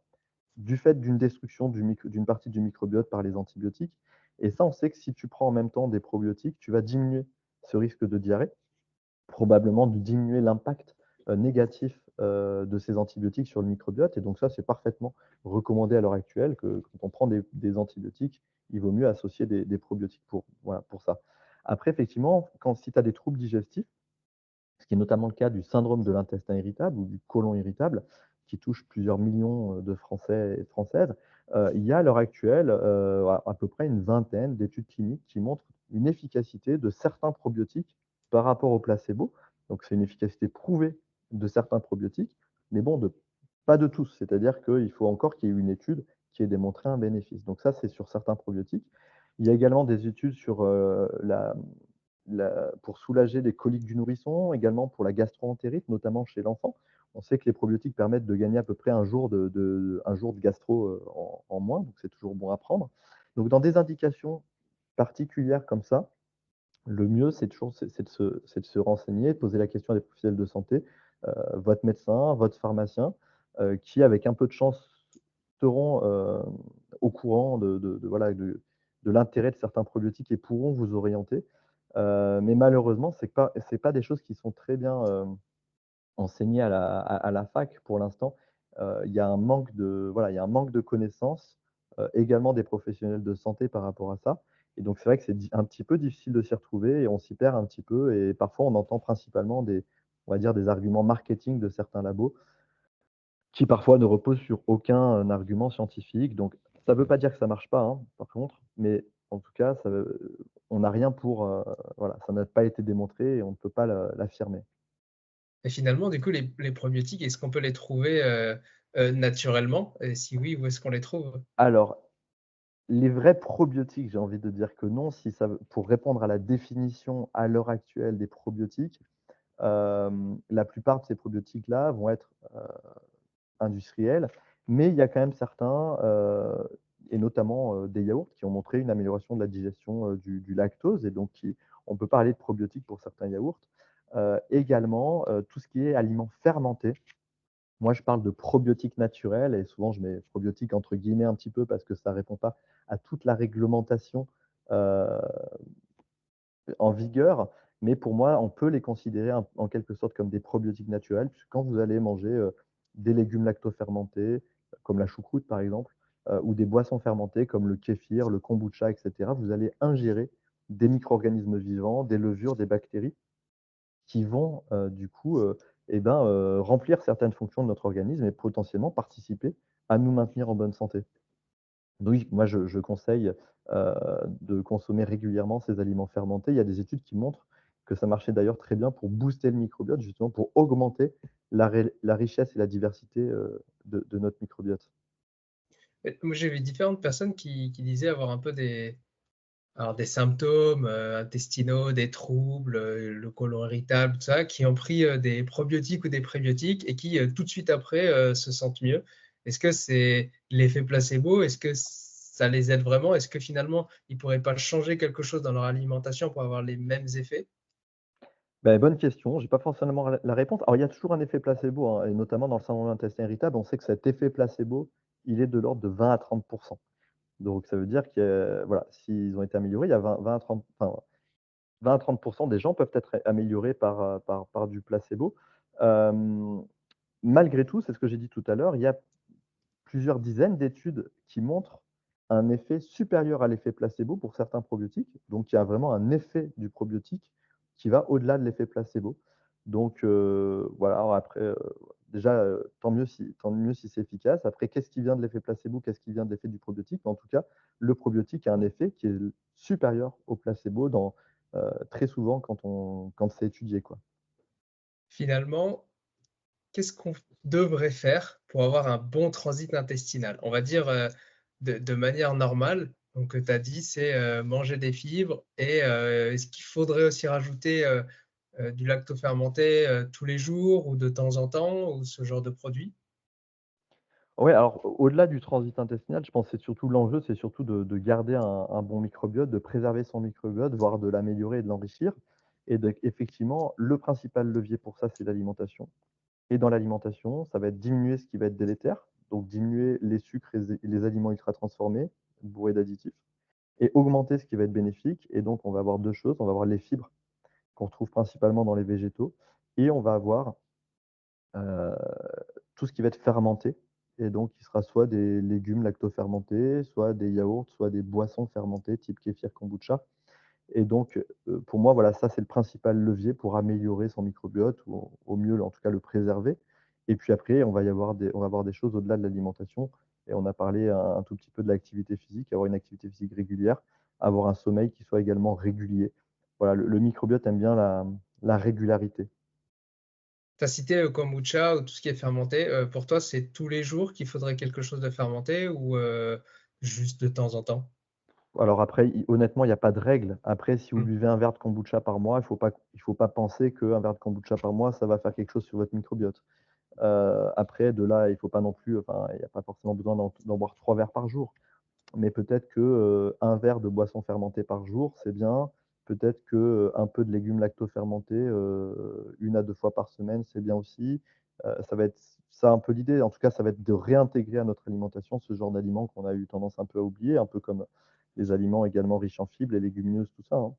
du fait d'une destruction d'une partie du microbiote par les antibiotiques et ça, on sait que si tu prends en même temps des probiotiques, tu vas diminuer ce risque de diarrhée. Probablement de diminuer l'impact, négatif, de ces antibiotiques sur le microbiote et donc ça, c'est parfaitement recommandé à l'heure actuelle que quand on prend des antibiotiques, il vaut mieux associer des probiotiques pour voilà, pour ça. Après effectivement, si tu as des troubles digestifs, ce qui est notamment le cas du syndrome de l'intestin irritable ou du côlon irritable, qui touche plusieurs millions, de Français et de Françaises, il y a à l'heure actuelle, à peu près une vingtaine d'études cliniques qui montrent une efficacité de certains probiotiques par rapport au placebo. Donc c'est une efficacité prouvée de certains probiotiques, mais bon, pas de tous. C'est-à-dire qu'il faut encore qu'il y ait une étude qui ait démontré un bénéfice. Donc ça, c'est sur certains probiotiques. Il y a également des études sur, pour soulager les coliques du nourrisson, également pour la gastro-entérite, notamment chez l'enfant. On sait que les probiotiques permettent de gagner à peu près un jour de gastro en moins, donc c'est toujours bon à prendre. Donc dans des indications particulières comme ça, le mieux, c'est de se renseigner, de poser la question à des professionnels de santé, votre médecin, votre pharmacien, qui, avec un peu de chance, seront au courant voilà, de l'intérêt de certains probiotiques et pourront vous orienter. Mais malheureusement, c'est pas des choses qui sont très bien, enseignées à la fac pour l'instant. Il y a un manque de voilà, il y a un manque de connaissances, également des professionnels de santé par rapport à ça. Et donc c'est vrai que c'est un petit peu difficile de s'y retrouver et on s'y perd un petit peu et parfois on entend principalement on va dire des arguments marketing de certains labos qui parfois ne reposent sur aucun, argument scientifique. Donc ça ne veut pas dire que ça marche pas, hein, par contre, mais en tout cas, on n'a rien pour, voilà, ça n'a pas été démontré et on ne peut pas l'affirmer. Et finalement, du coup, les probiotiques, est-ce qu'on peut les trouver, naturellement? Et si oui, où est-ce qu'on les trouve? Alors, les vrais probiotiques, j'ai envie de dire que non, si ça veut pour répondre à la définition à l'heure actuelle des probiotiques, la plupart de ces probiotiques-là vont être, industriels, mais il y a quand même certains, et notamment, des yaourts qui ont montré une amélioration de la digestion, du lactose et donc qui on peut parler de probiotiques pour certains yaourts. Également, tout ce qui est aliments fermentés. Moi, je parle de probiotiques naturels et souvent je mets «probiotiques» entre guillemets un petit peu parce que ça répond pas à toute la réglementation, heu, en vigueur, mais pour moi, on peut les considérer en quelque sorte comme des probiotiques naturels, puisque quand vous allez manger, des légumes lactofermentés, comme la choucroute par exemple, ou des boissons fermentées comme le kéfir, le kombucha et cetera, vous allez ingérer des micro-organismes vivants, des levures, des bactéries qui vont, du coup, remplir certaines fonctions de notre organisme et potentiellement participer à nous maintenir en bonne santé. Oui, moi je conseille, de consommer régulièrement ces aliments fermentés. Il y a des études qui montrent que ça marchait d'ailleurs très bien pour booster le microbiote, justement pour augmenter la richesse et la diversité, de notre microbiote. Et moi, j'ai vu différentes personnes qui disaient avoir un peu des symptômes, intestinaux, des troubles, le côlon irritable, tout ça, qui ont pris, des probiotiques ou des prébiotiques et qui, tout de suite après, se sentent mieux. Est-ce que c'est l'effet placebo? Est-ce que ça les aide vraiment? Est-ce que finalement, ils pourraient pas changer quelque chose dans leur alimentation pour avoir les mêmes effets? Bonne question, j'ai pas forcément la réponse. Alors il y a toujours un effet placebo, hein, et notamment dans le syndrome de l'intestin irritable, on sait que cet effet placebo, il est de l'ordre de 20 à 30. Donc ça veut dire que, voilà, s'ils ont été améliorés, il y a 20 à 30 enfin 20 à 30 des gens peuvent être améliorés par du placebo. Hem, Malgré tout, c'est ce que j'ai dit tout à l'heure, il y a plusieurs dizaines d'études qui montrent un effet supérieur à l'effet placebo pour certains probiotiques. Donc il y a vraiment un effet du probiotique qui va au-delà de l'effet placebo. Donc voilà, alors après, déjà, tant mieux si c'est efficace. Après, qu'est-ce qui vient de l'effet placebo? Qu'est-ce qui vient de l'effet du probiotique? En tout cas, le probiotique a un effet qui est supérieur au placebo très souvent quand c'est étudié, quoi. Finalement, qu'est-ce qu'on devrait faire pour avoir un bon transit intestinal? On va dire, de manière normale, donc tu as dit, c'est, manger des fibres et est-ce qu'il faudrait aussi rajouter, du lactofermenté, tous les jours ou de temps en temps ou ce genre de produit? Ouais, alors au-delà du transit intestinal, je pense que c'est surtout l'enjeu, c'est surtout de garder un bon microbiote, de préserver son microbiote, voire de l'améliorer et de l'enrichir. Et donc effectivement, le principal levier pour ça, c'est l'alimentation. Et dans l'alimentation, ça va être diminuer ce qui va être délétère, donc diminuer les sucres et les aliments ultra transformés, bourrés d'additifs, et augmenter ce qui va être bénéfique. Et donc on va avoir 2 choses, on va avoir les fibres qu'on retrouve principalement dans les végétaux et on va avoir Heu, tout ce qui va être fermenté et donc qui sera soit des légumes lactofermentés, soit des yaourts, soit des boissons fermentées type kéfir, kombucha et donc pour moi, voilà, ça, c'est le principal levier pour améliorer son microbiote ou au mieux, en tout cas, le préserver et puis après, on va avoir des choses au-delà de l'alimentation et on a parlé un tout petit peu de l'activité physique, avoir une activité physique régulière, avoir un sommeil qui soit également régulier. Voilà, le microbiote aime bien la régularité. Tu as cité le kombucha ou tout ce qui est fermenté, pour toi, c'est tous les jours qu'il faudrait quelque chose de fermenté ou juste de temps en temps? Alors après, honnêtement, il y a pas de règle. Après, si vous Mmh. buvez un verre de kombucha par mois, il faut pas penser qu'un verre de kombucha par mois, ça va faire quelque chose sur votre microbiote. Après, de là, il faut pas non plus, enfin, il y a pas forcément besoin d'en boire 3 verres par jour. Mais peut-être que, 1 verre de boisson fermentée par jour, c'est bien. Peut-être que, un peu de légumes lactofermentés, 1 à 2 fois par semaine, c'est bien aussi. Ça va être ça un peu l'idée. En tout cas, ça va être de réintégrer à notre alimentation ce genre d'aliments qu'on a eu tendance un peu à oublier, un peu comme les aliments également riches en fibres, les légumineuses, tout ça, hein.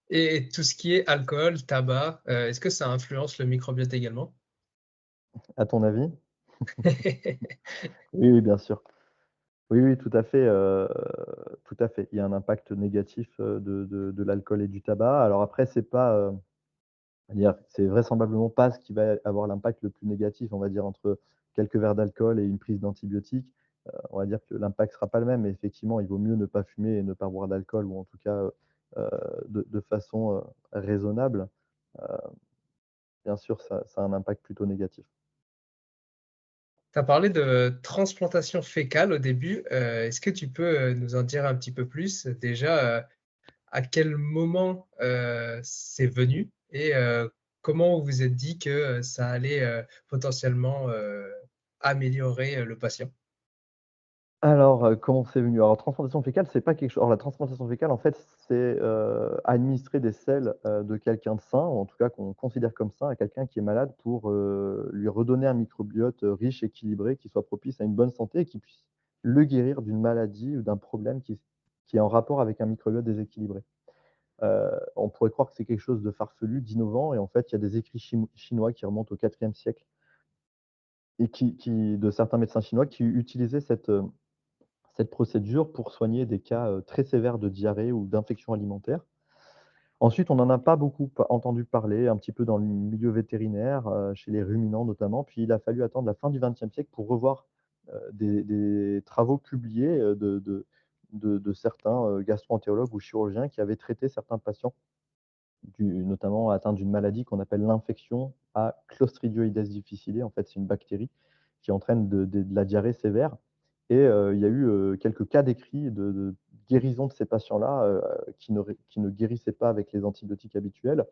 Et tout ce qui est alcool, tabac, est-ce que ça influence le microbiote également? À ton avis? Oui, oui, bien sûr. Oui, oui, tout à fait. Il y a un impact négatif, de l'alcool et du tabac. Alors après, c'est pas, c'est-à-dire, c'est vraisemblablement pas ce qui va avoir l'impact le plus négatif, on va dire entre quelques verres d'alcool et une prise d'antibiotiques, on va dire que l'impact sera pas le même, mais effectivement, il vaut mieux ne pas fumer et ne pas boire d'alcool ou en tout cas, de façon, raisonnable. Heu, Bien sûr, ça a un impact plutôt négatif. Tu as parlé de transplantation fécale au début, est-ce que tu peux, nous en dire un petit peu plus? Déjà, à quel moment, c'est venu et comment vous vous êtes dit que, ça allait, potentiellement, améliorer, le patient? Alors, comment c'est venu? Alors transplantation fécale, c'est pas quelque chose. Alors la transplantation fécale, en fait, c'est, administrer des selles, de quelqu'un de sain, ou en tout cas qu'on considère comme sain, à quelqu'un qui est malade pour, lui redonner un microbiote, riche, équilibré, qui soit propice à une bonne santé et qui puisse le guérir d'une maladie ou d'un problème qui est en rapport avec un microbiote déséquilibré. On pourrait croire que c'est quelque chose de farfelu, d'innovant et en fait, il y a des écrits chinois qui remontent au IVe siècle et qui de certains médecins chinois qui utilisaient cette procédure pour soigner des cas, très sévères de diarrhée ou d'infection alimentaire. Ensuite, on n'en a pas beaucoup entendu parler, un petit peu dans le milieu vétérinaire, chez les ruminants notamment, puis il a fallu attendre la fin du XXe siècle pour revoir, des travaux publiés, de certains, gastro-entérologues ou chirurgiens qui avaient traité certains patients notamment atteints d'une maladie qu'on appelle l'infection à Clostridioides difficile. En fait, c'est une bactérie qui entraîne de la diarrhée sévère et il y a eu, quelques cas décrits de guérison de ces patients-là, qui ne guérissaient pas avec les antibiotiques habituels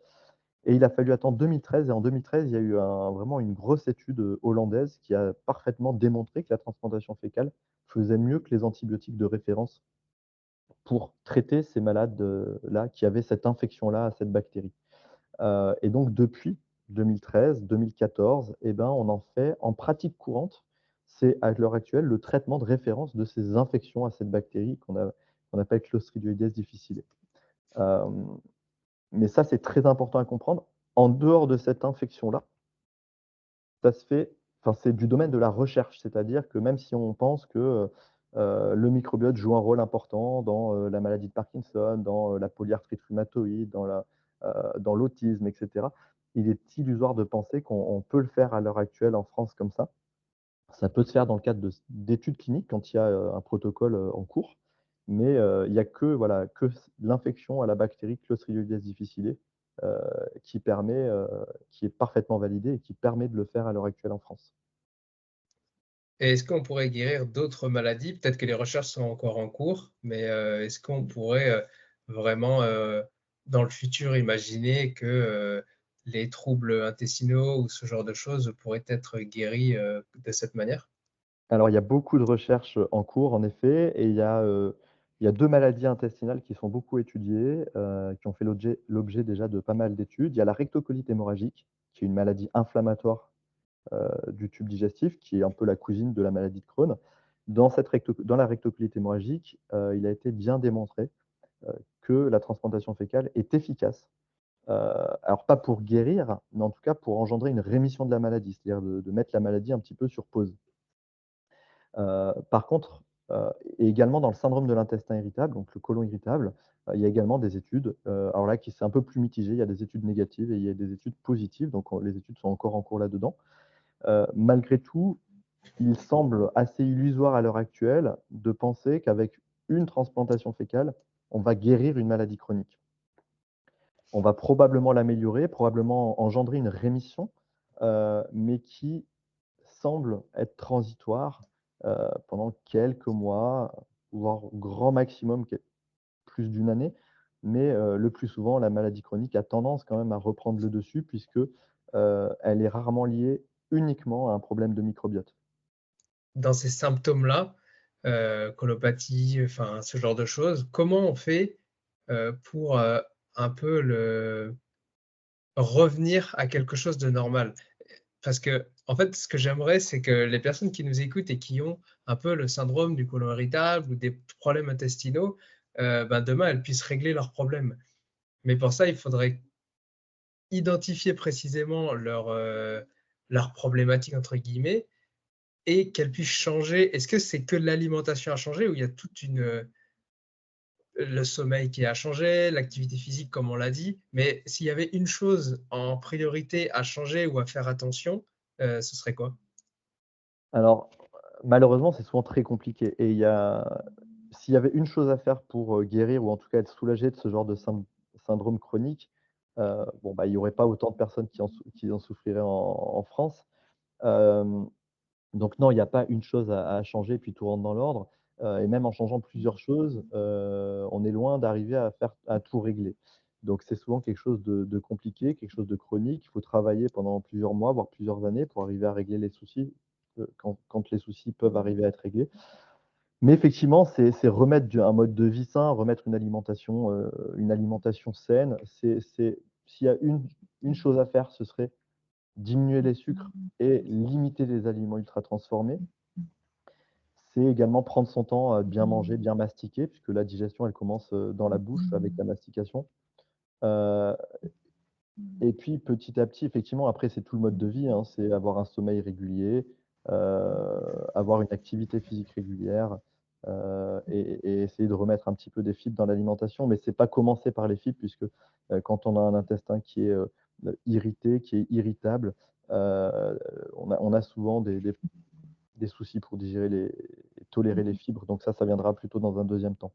et il a fallu attendre 2013 et en 2013, il y a eu vraiment une grosse étude, hollandaise qui a parfaitement démontré que la transplantation fécale faisait mieux que les antibiotiques de référence pour traiter ces malades, là qui avaient cette infection-là à cette bactérie. Et donc depuis 2013-2014 et ben, on en fait en pratique courante, c'est à l'heure actuelle le traitement de référence de ces infections à cette bactérie qu'on appelle Clostridioides difficile. Hem, mais ça, c'est très important à comprendre. En dehors de cette infection-là, ça se fait enfin, c'est du domaine de la recherche, c'est-à-dire que même si on pense que, le microbiote joue un rôle important dans, la maladie de Parkinson, dans, la polyarthrite rhumatoïde, dans l'autisme et cetera, il est illusoire de penser qu'on peut le faire à l'heure actuelle en France comme ça. Ça peut se faire dans le cadre d'études cliniques quand il y a, un protocole, en cours, mais, il y a que voilà, que l'infection à la bactérie Clostridioides difficile, heu, qui permet, qui est parfaitement validée et qui permet de le faire à l'heure actuelle en France. Et est-ce qu'on pourrait guérir d'autres maladies? Peut-être que les recherches sont encore en cours, mais est-ce qu'on pourrait, vraiment, dans le futur, imaginer que, les troubles intestinaux ou ce genre de choses pourraient être guéris, de cette manière? Alors il y a beaucoup de recherches, en cours en effet et il y a 2 maladies intestinales qui sont beaucoup étudiées, qui ont fait l'objet déjà de pas mal d'études. Il y a la rectocolite hémorragique, qui est une maladie inflammatoire du tube digestif, qui est un peu la cousine de la maladie de Crohn. Dans la rectocolite hémorragique, il a été bien démontré, que la transplantation fécale est efficace. Heu, alors pas pour guérir, mais en tout cas pour engendrer une rémission de la maladie, c'est-à-dire de mettre la maladie un petit peu sur pause. Par contre, et également dans le syndrome de l'intestin irritable, donc le côlon irritable, il y a également des études, alors là qui c'est un peu plus mitigé. Il y a des études négatives et il y a des études positives, donc les études sont encore en cours là-dedans. Malgré tout, il semble assez illusoire à l'heure actuelle de penser qu'avec une transplantation fécale, on va guérir une maladie chronique. On va probablement l'améliorer, probablement engendrer une rémission, mais qui semble être transitoire, pendant quelques mois, voire grand maximum plus d'une année. Mais, le plus souvent, la maladie chronique a tendance quand même à reprendre le dessus puisque, elle est rarement liée uniquement à un problème de microbiote. Dans ces symptômes-là, colopathie, enfin ce genre de choses, comment on fait, pour, un peu le revenir à quelque chose de normal? Parce que en fait, ce que j'aimerais, c'est que les personnes qui nous écoutent et qui ont un peu le syndrome du côlon irritable ou des problèmes intestinaux, ben, demain, elles puissent régler leurs problèmes. Mais pour ça, il faudrait identifier précisément leur, «problématique» entre guillemets et qu'elle puisse changer. Est-ce que c'est que l'alimentation a changé ou il y a toute le sommeil qui a changé, l'activité physique comme on l'a dit, mais s'il y avait une chose en priorité à changer ou à faire attention, ce serait quoi? Alors, malheureusement, c'est souvent très compliqué et il y a s'il y avait une chose à faire pour, guérir ou en tout cas être soulagé de ce genre de syndrome chronique, bon, bah, il y aurait pas autant de personnes qui en souffriraient en France. Hem Donc non, il n'y a pas une chose à changer, puis tout rentre dans l'ordre, et même en changeant plusieurs choses, on est loin d'arriver à tout régler. Donc c'est souvent quelque chose de compliqué, quelque chose de chronique. Il faut travailler pendant plusieurs mois, voire plusieurs années pour arriver à régler les soucis, quand les soucis peuvent arriver à être réglés. Mais effectivement, c'est remettre un mode de vie sain, remettre une alimentation saine. C'est s'il y a une chose à faire, ce serait diminuer les sucres et limiter les aliments ultra transformés. C'est également prendre son temps à bien manger, bien mastiquer, puisque la digestion, elle commence, dans la bouche avec la mastication. Heu et puis petit à petit, effectivement, après, c'est tout le mode de vie, hein. C'est avoir un sommeil régulier, avoir une activité physique régulière, et essayer de remettre un petit peu des fibres dans l'alimentation. Mais c'est pas commencer par les fibres puisque, quand on a un intestin qui est, irrité, qui est irritable, on a souvent des soucis pour digérer et tolérer les fibres, donc ça viendra plutôt dans un deuxième temps.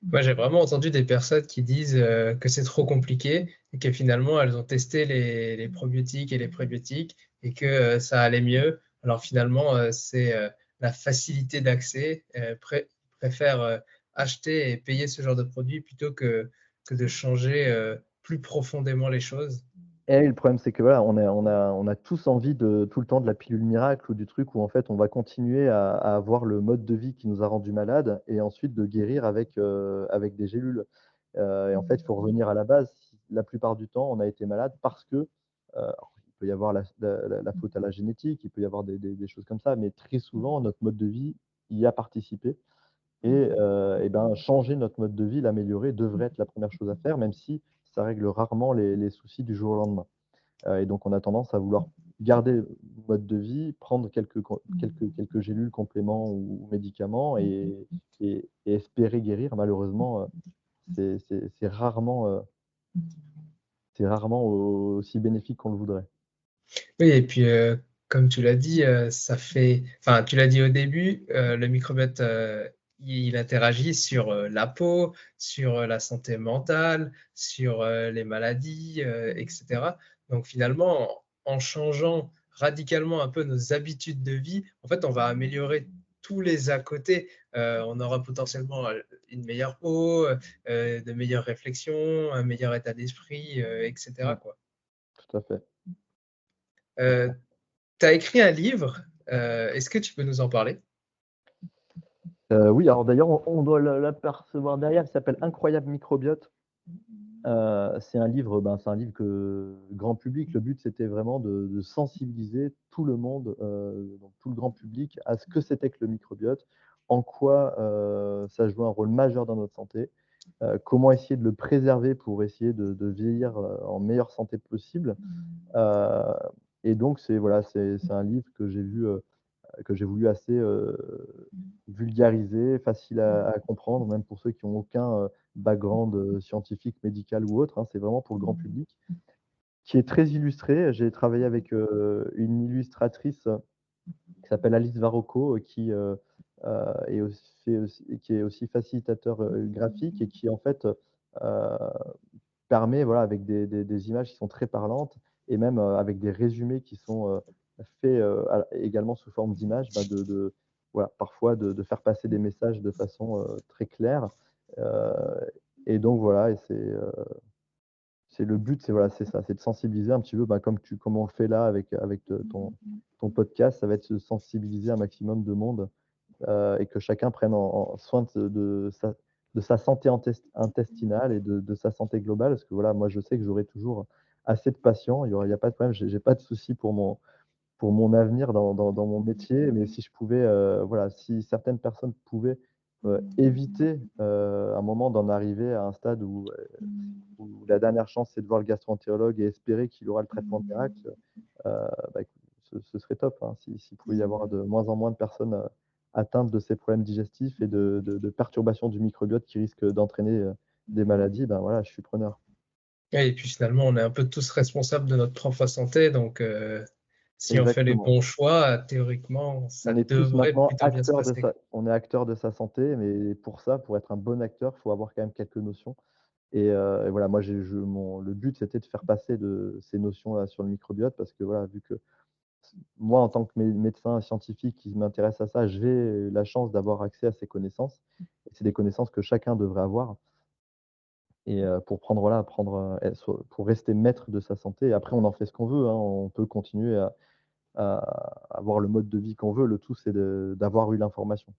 Moi, j'ai vraiment entendu des personnes qui disent, que c'est trop compliqué et que finalement elles ont testé les probiotiques et les prébiotiques et que, ça allait mieux. Alors finalement, c'est, la facilité d'accès, préfèrent, acheter et payer ce genre de produit plutôt que de changer, plus profondément les choses. Et le problème, c'est que voilà, on a tous envie de tout le temps de la pilule miracle ou du truc où en fait on va continuer à avoir le mode de vie qui nous a rendus malades et ensuite de guérir avec des gélules. Et en fait, il faut revenir à la base. La plupart du temps, on a été malade parce que, alors il peut y avoir la faute à la génétique, il peut y avoir des choses comme ça, mais très souvent notre mode de vie y a participé et ben, changer notre mode de vie, l'améliorer devrait être la première chose à faire, même si ça règle rarement les soucis du jour au lendemain. Et donc on a tendance à vouloir garder le mode de vie, prendre quelques gélules, compléments ou médicaments et espérer guérir. Malheureusement, c'est rarement aussi bénéfique qu'on le voudrait. Oui et puis, comme tu l'as dit, enfin, tu l'as dit au début, le microbiote, il interagit sur, la peau, sur, la santé mentale, sur, les maladies, et cetera. Donc finalement, en changeant radicalement un peu nos habitudes de vie, en fait, on va améliorer tous les à côté. On aura potentiellement, une meilleure peau, de meilleures réflexions, un meilleur état d'esprit, et cetera, Mmh, quoi. tout à fait. Heu Tu as écrit un livre, est-ce que tu peux nous en parler? Oui, alors d'ailleurs, on doit l'apercevoir derrière, il s'appelle «Incroyable microbiote». C'est un livre, ben, c'est un livre grand public. Le but, c'était vraiment de sensibiliser tout le monde, donc tout le grand public à ce que c'était que le microbiote, en quoi, ça jouait un rôle majeur dans notre santé, comment essayer de le préserver pour essayer de vieillir, en meilleure santé possible. Heu et donc c'est voilà, c'est un livre que j'ai voulu assez, vulgarisé, facile à comprendre, même pour ceux qui ont aucun, background, scientifique, médical ou autre, hein. C'est vraiment pour le grand public, qui est très illustré. J'ai travaillé avec, une illustratrice, qui s'appelle Alice Varocco, est qui est aussi facilitateur, graphique et qui en fait, permet, voilà, avec des images qui sont très parlantes et même, avec des résumés qui sont, faits, également sous forme d'images, bah, voilà, parfois de faire passer des messages de façon, très claire, heu et donc voilà et c'est le but, c'est voilà, c'est ça, c'est de sensibiliser un petit peu, bah, comme on le fait là avec ton podcast, ça va être de sensibiliser un maximum de monde, et que chacun prenne en soin de sa santé intestinale et de sa santé globale. Parce que voilà, moi, je sais que j'aurai toujours assez de patients. Il y a pas de problème, j'ai pas de souci pour mon avenir dans mon métier. Mais si je pouvais, voilà, si certaines personnes pouvaient, éviter, un moment d'en arriver à un stade où la dernière chance, c'est de voir le gastro-entérologue et espérer qu'il aura le traitement miracle, bah, écoute, ce serait top, hein, s'il pouvait y avoir de moins en moins de personnes, atteintes de ces problèmes digestifs et de perturbations du microbiote qui risquent d'entraîner, des maladies, ben, voilà, je suis preneur. Et puis finalement, on est un peu tous responsables de notre propre santé, donc si on fait les Exactement. bons choix, théoriquement, ça On est tous devrait maintenant plutôt bien se acteurs de passer. sa on est acteurs de sa santé, mais pour ça, pour être un bon acteur, il faut avoir quand même quelques notions et voilà, moi j'ai je mon le but, c'était de faire passer de ces notions-là sur le microbiote parce que voilà, vu que moi, en tant que médecin scientifique qui m'intéresse à ça, j'ai la chance d'avoir accès à ces connaissances. Et c'est des connaissances que chacun devrait avoir et pour prendre voilà, prendre, pour rester maître de sa santé. Et après, on en fait ce qu'on veut, hein. On peut continuer à avoir le mode de vie qu'on veut. Le tout, c'est d'avoir eu l'information.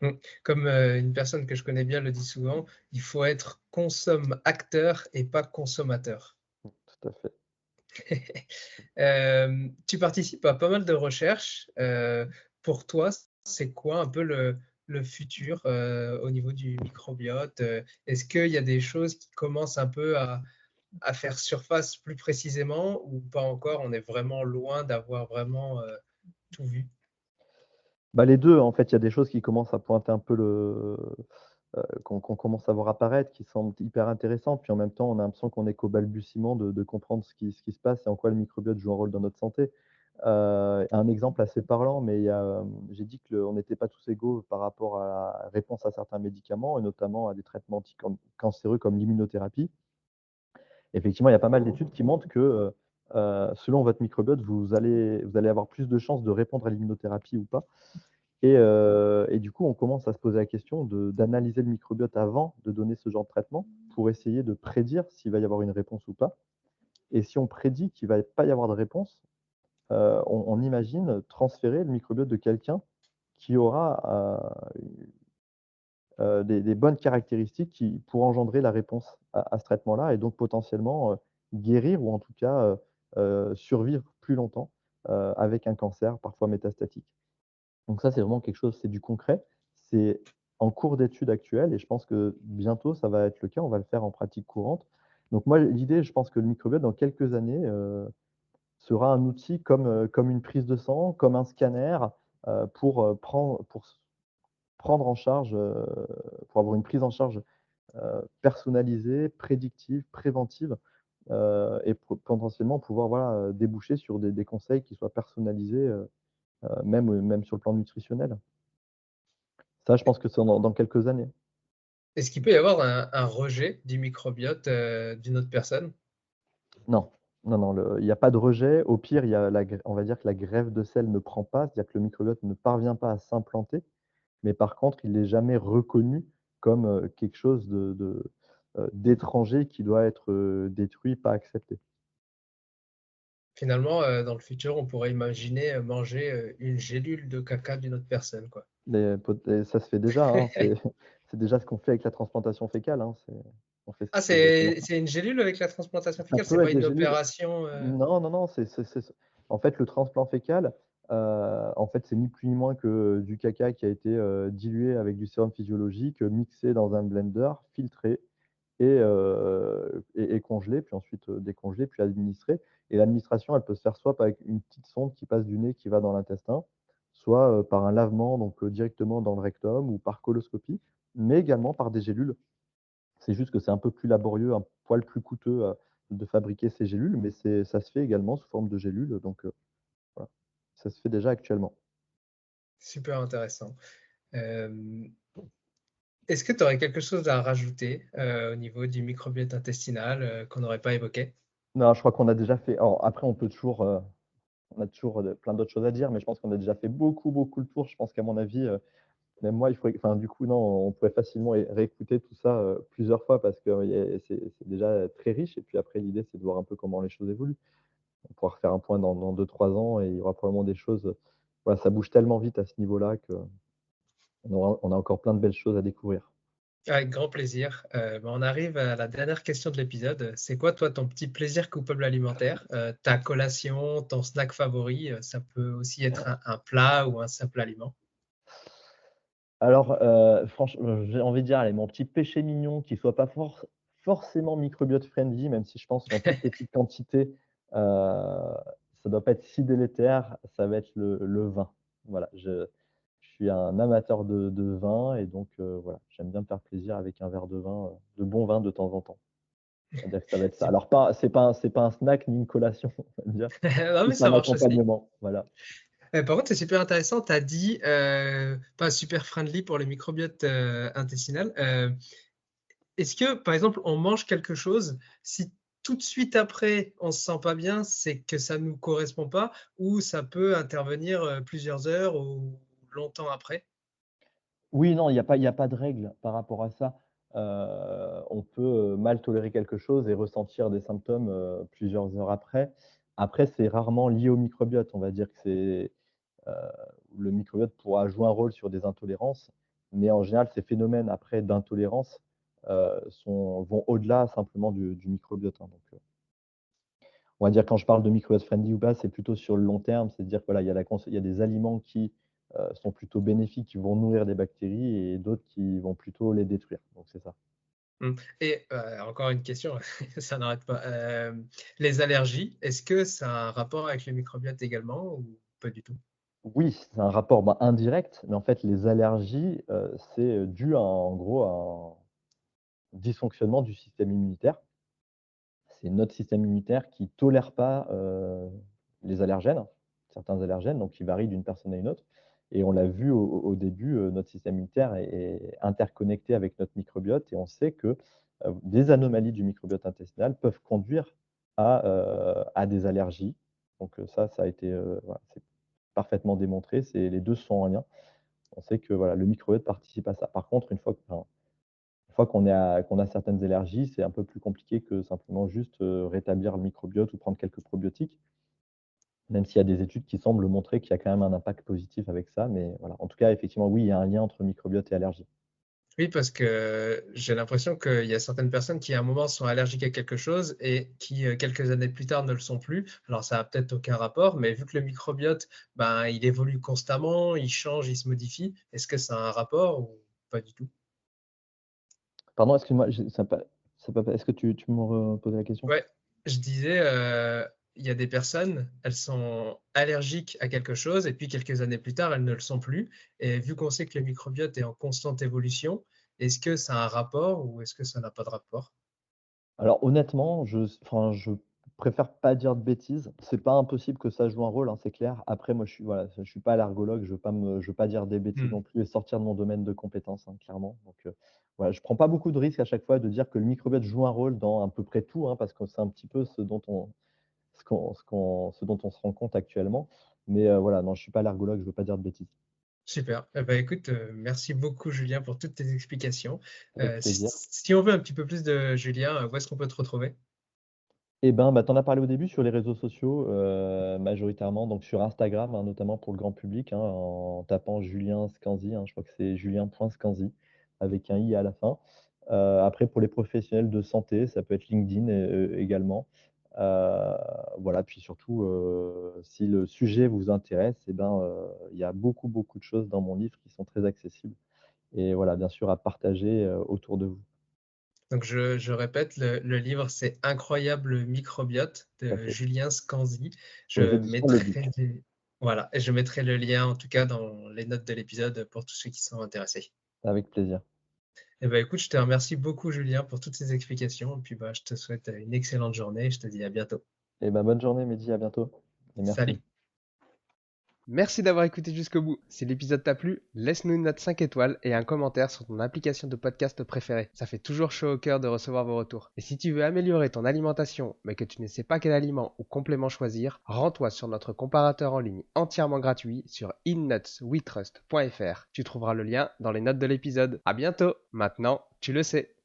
Mmh. Comme, une personne que je connais bien le dit souvent: «Il faut être consomme-acteur et pas consommateur». Tout à fait. Tu participes à pas mal de recherches, pour toi, c'est quoi un peu le futur, au niveau du microbiote? Est-ce qu'il y a des choses qui commencent un peu à faire surface plus précisément ou pas encore? On est vraiment loin d'avoir vraiment, tout vu? Bah, les 2 en fait, il y a des choses qui commencent à pointer un peu qu'on commence à voir apparaître, qui semblent hyper intéressantes. Puis en même temps, on a l'impression qu'on est qu'au balbutiement de comprendre ce qui se passe et en quoi le microbiote joue un rôle dans notre santé. Un exemple assez parlant, mais il y a, j'ai dit qu'on n'était pas tous égaux par rapport à la réponse à certains médicaments et notamment à des traitements cancéreux comme l'immunothérapie. Effectivement, il y a pas mal d'études qui montrent que, selon votre microbiote, vous allez avoir plus de chances de répondre à l'immunothérapie ou pas. Et du coup, on commence à se poser la question d'analyser le microbiote avant de donner ce genre de traitement pour essayer de prédire s'il va y avoir une réponse ou pas. Et si on prédit qu'il va pas y avoir de réponse, on imagine transférer le microbiote de quelqu'un qui aura, des bonnes caractéristiques qui pour engendrer la réponse à ce traitement-là et donc potentiellement, guérir ou en tout cas, survivre plus longtemps, avec un cancer parfois métastatique. Donc ça, c'est vraiment quelque chose, c'est du concret. C'est en cours d'étude actuelle et je pense que bientôt ça va être le cas, on va le faire en pratique courante. Donc moi, l'idée, je pense que le microbiote dans quelques années, sera un outil comme une prise de sang, comme un scanner, pour prendre en charge, pour avoir une prise en charge, personnalisée, prédictive, préventive, et potentiellement pouvoir, voilà, déboucher sur des conseils qui soient personnalisés, même sur le plan nutritionnel. Ça, je pense que c'est dans quelques années. Est-ce qu'il peut y avoir un rejet du microbiote, d'une autre personne? Non, non, non, il y a pas de rejet. Au pire, il y a on va dire que la greffe de sel ne prend pas, c'est-à-dire que le microbiote ne parvient pas à s'implanter, mais par contre, il n'est jamais reconnu comme, quelque chose d'étranger qui doit être, détruit, pas accepté. Finalement, dans le futur, on pourrait imaginer, manger, une gélule de caca d'une autre personne, quoi. Et ça se fait déjà, hein, c'est déjà ce qu'on fait avec la transplantation fécale, hein, Ah, c'est exactement ça. c'est une gélule avec la transplantation Ça fécale? C'est peut être pas des une gélules. opération, Non, non, non, en fait, le transplant fécal, en fait, c'est ni plus ni moins que du caca qui a été, dilué avec du sérum physiologique, mixé dans un blender, filtré et congelé, puis ensuite, décongelé, puis administré. Et l'administration, elle peut se faire soit avec une petite sonde qui passe du nez, qui va dans l'intestin, soit, par un lavement, donc, directement dans le rectum ou par coloscopie, mais également par des gélules. C'est juste que c'est un peu plus laborieux, un poil plus coûteux, de fabriquer ces gélules, mais ça se fait également sous forme de gélules, donc, voilà. Ça se fait déjà actuellement. super intéressant. Hem, Est-ce que tu aurais quelque chose à rajouter, au niveau du microbiote intestinal, qu'on n'aurait pas évoqué? Non, je crois qu'on a déjà fait, alors après on a toujours, plein d'autres choses à dire, mais je pense qu'on a déjà fait beaucoup, beaucoup le tour. Je pense qu'à mon avis, même moi, il faudrait, enfin, du coup, non, on pourrait facilement réécouter tout ça, plusieurs fois parce que, c'est déjà très riche et puis après l'idée, c'est de voir un peu comment les choses évoluent. On pourra refaire un point dans 2-3 ans et il y aura probablement des choses, voilà, ça bouge tellement vite à ce niveau-là qu'on on a encore plein de belles choses à découvrir. Avec grand plaisir. On arrive à la dernière question de l'épisode. C'est quoi, toi, ton petit plaisir coupable alimentaire? Ta collation, ton snack favori, ça peut aussi être un plat ou un simple aliment. Alors, franchement, j'ai envie de dire, allez, mon petit péché mignon qui soit pas forcément microbiote friendly, même si je pense qu'en toute petite quantité, heu, ça doit pas être si délétère, ça va être le vin. Voilà, je suis un amateur de vin et donc voilà, j'aime bien me faire plaisir avec un verre de vin, de bon vin de temps en temps. C'est-à-dire que ça va être ça. Sup Alors c'est pas un snack ni une collation, on va dire, non, mais plus ça un marche aussi. accompagnement, voilà. Par contre, c'est super intéressant, tu as dit, pas super friendly pour le microbiote, intestinal. Est-ce que, par exemple, on mange quelque chose, si tout de suite après, on se sent pas bien, c'est que ça nous correspond pas ou ça peut intervenir, plusieurs heures ou longtemps après? Oui, non, il y a pas de règle par rapport à ça. On peut, mal tolérer quelque chose et ressentir des symptômes, plusieurs heures après. Après, c'est rarement lié au microbiote. On va dire que heu, le microbiote pourra jouer un rôle sur des intolérances, mais en général, ces phénomènes après d'intolérance, vont au-delà simplement du microbiote, hein, donc on va dire quand je parle de microbiote friendly ou pas, c'est plutôt sur le long terme. C'est-à-dire que voilà, il y a des aliments qui, sont plutôt bénéfiques, qui vont nourrir des bactéries et d'autres qui vont plutôt les détruire, donc c'est ça. Mmh et encore une question, ça n'arrête pas. Les allergies, est-ce que ça a un rapport avec le microbiote également ou pas du tout? Oui, c'est un rapport, bah, indirect, mais en fait les allergies, c'est, dû à en gros à un dysfonctionnement du système immunitaire. C'est notre système immunitaire qui tolère pas, les allergènes, certains allergènes, donc qui varient d'une personne à une autre et on l'a vu au début, notre système immunitaire est interconnecté avec notre microbiote et on sait que, des anomalies du microbiote intestinal peuvent conduire à des allergies. Donc, ça a été, voilà, c'est parfaitement démontré, c'est les 2 sont en lien. On sait que, voilà, le microbiote participe à ça. Par contre, une fois qu'on a certaines allergies, c'est un peu plus compliqué que simplement juste, rétablir le microbiote ou prendre quelques probiotiques, même s'il y a des études qui semblent montrer qu'il y a quand même un impact positif avec ça, mais voilà. En tout cas, effectivement, oui, il y a un lien entre microbiote et allergie. Oui, parce que j'ai l'impression qu'il y a certaines personnes qui, à un moment, sont allergiques à quelque chose et qui, quelques années plus tard, ne le sont plus. Alors, ça a peut-être aucun rapport, mais vu que le microbiote, ben, il évolue constamment, il change, il se modifie, est-ce que ça a un rapport ou pas du tout? Pardon, excuse-moi, j'ai ça a pas est-ce que tu me reposes la question? Ouais, je disais, il y a des personnes, elles sont allergiques à quelque chose et puis quelques années plus tard, elles ne le sont plus et vu qu'on sait que le microbiote est en constante évolution, est-ce que ça a un rapport ou est-ce que ça n'a pas de rapport? Alors honnêtement, je préfère pas dire de bêtises. C'est pas impossible que ça joue un rôle, hein, c'est clair. Après moi, je suis pas allergologue, je veux pas dire des bêtises Mmh. non plus et sortir de mon domaine de compétences, hein, clairement. Donc voilà, je prends pas beaucoup de risques à chaque fois de dire que le microbiote joue un rôle dans à peu près tout, hein, parce que c'est un petit peu ce dont on se rend compte actuellement. Mais voilà, non, je suis pas allergologue, je veux pas dire de bêtises. Super. Eh ben, écoute, merci beaucoup Julien pour toutes tes explications. Avec Si plaisir. si on veut un petit peu plus de Julien, où est-ce qu'on peut te retrouver? Eh ben, bah, tu en as parlé au début sur les réseaux sociaux, majoritairement, donc sur Instagram, hein, notamment pour le grand public, hein, en tapant Julien Scanzi, hein, je crois que c'est julien.scanzi avec un i à la fin. Après pour les professionnels de santé, ça peut être LinkedIn, également. Voilà, puis surtout, si le sujet vous intéresse et ben, il y a beaucoup, beaucoup de choses dans mon livre qui sont très accessibles et voilà, bien sûr à partager, autour de vous. Donc je répète, le livre, c'est «Incroyable microbiote» Tout à de fait. Julien Scanzi. Aux Je éditions Le mettrai Duc, les voilà et je mettrai le lien, en tout cas, dans les notes de l'épisode pour tous ceux qui sont intéressés. avec plaisir. Eh ben, écoute, je te remercie beaucoup Julien pour toutes ces explications et puis, bah, je te souhaite une excellente journée et je te dis à bientôt. Et ben, bonne journée Mehdi, à bientôt et merci. Salut. Merci d'avoir écouté jusqu'au bout. Si l'épisode t'a plu, laisse-nous une note 5 étoiles et un commentaire sur ton application de podcast préférée. Ça fait toujours chaud au cœur de recevoir vos retours. Et si tu veux améliorer ton alimentation, mais que tu ne sais pas quel aliment ou complément choisir, rends-toi sur notre comparateur en ligne entièrement gratuit sur innutswetrust.fr. Tu trouveras le lien dans les notes de l'épisode. À bientôt. Maintenant, tu le sais.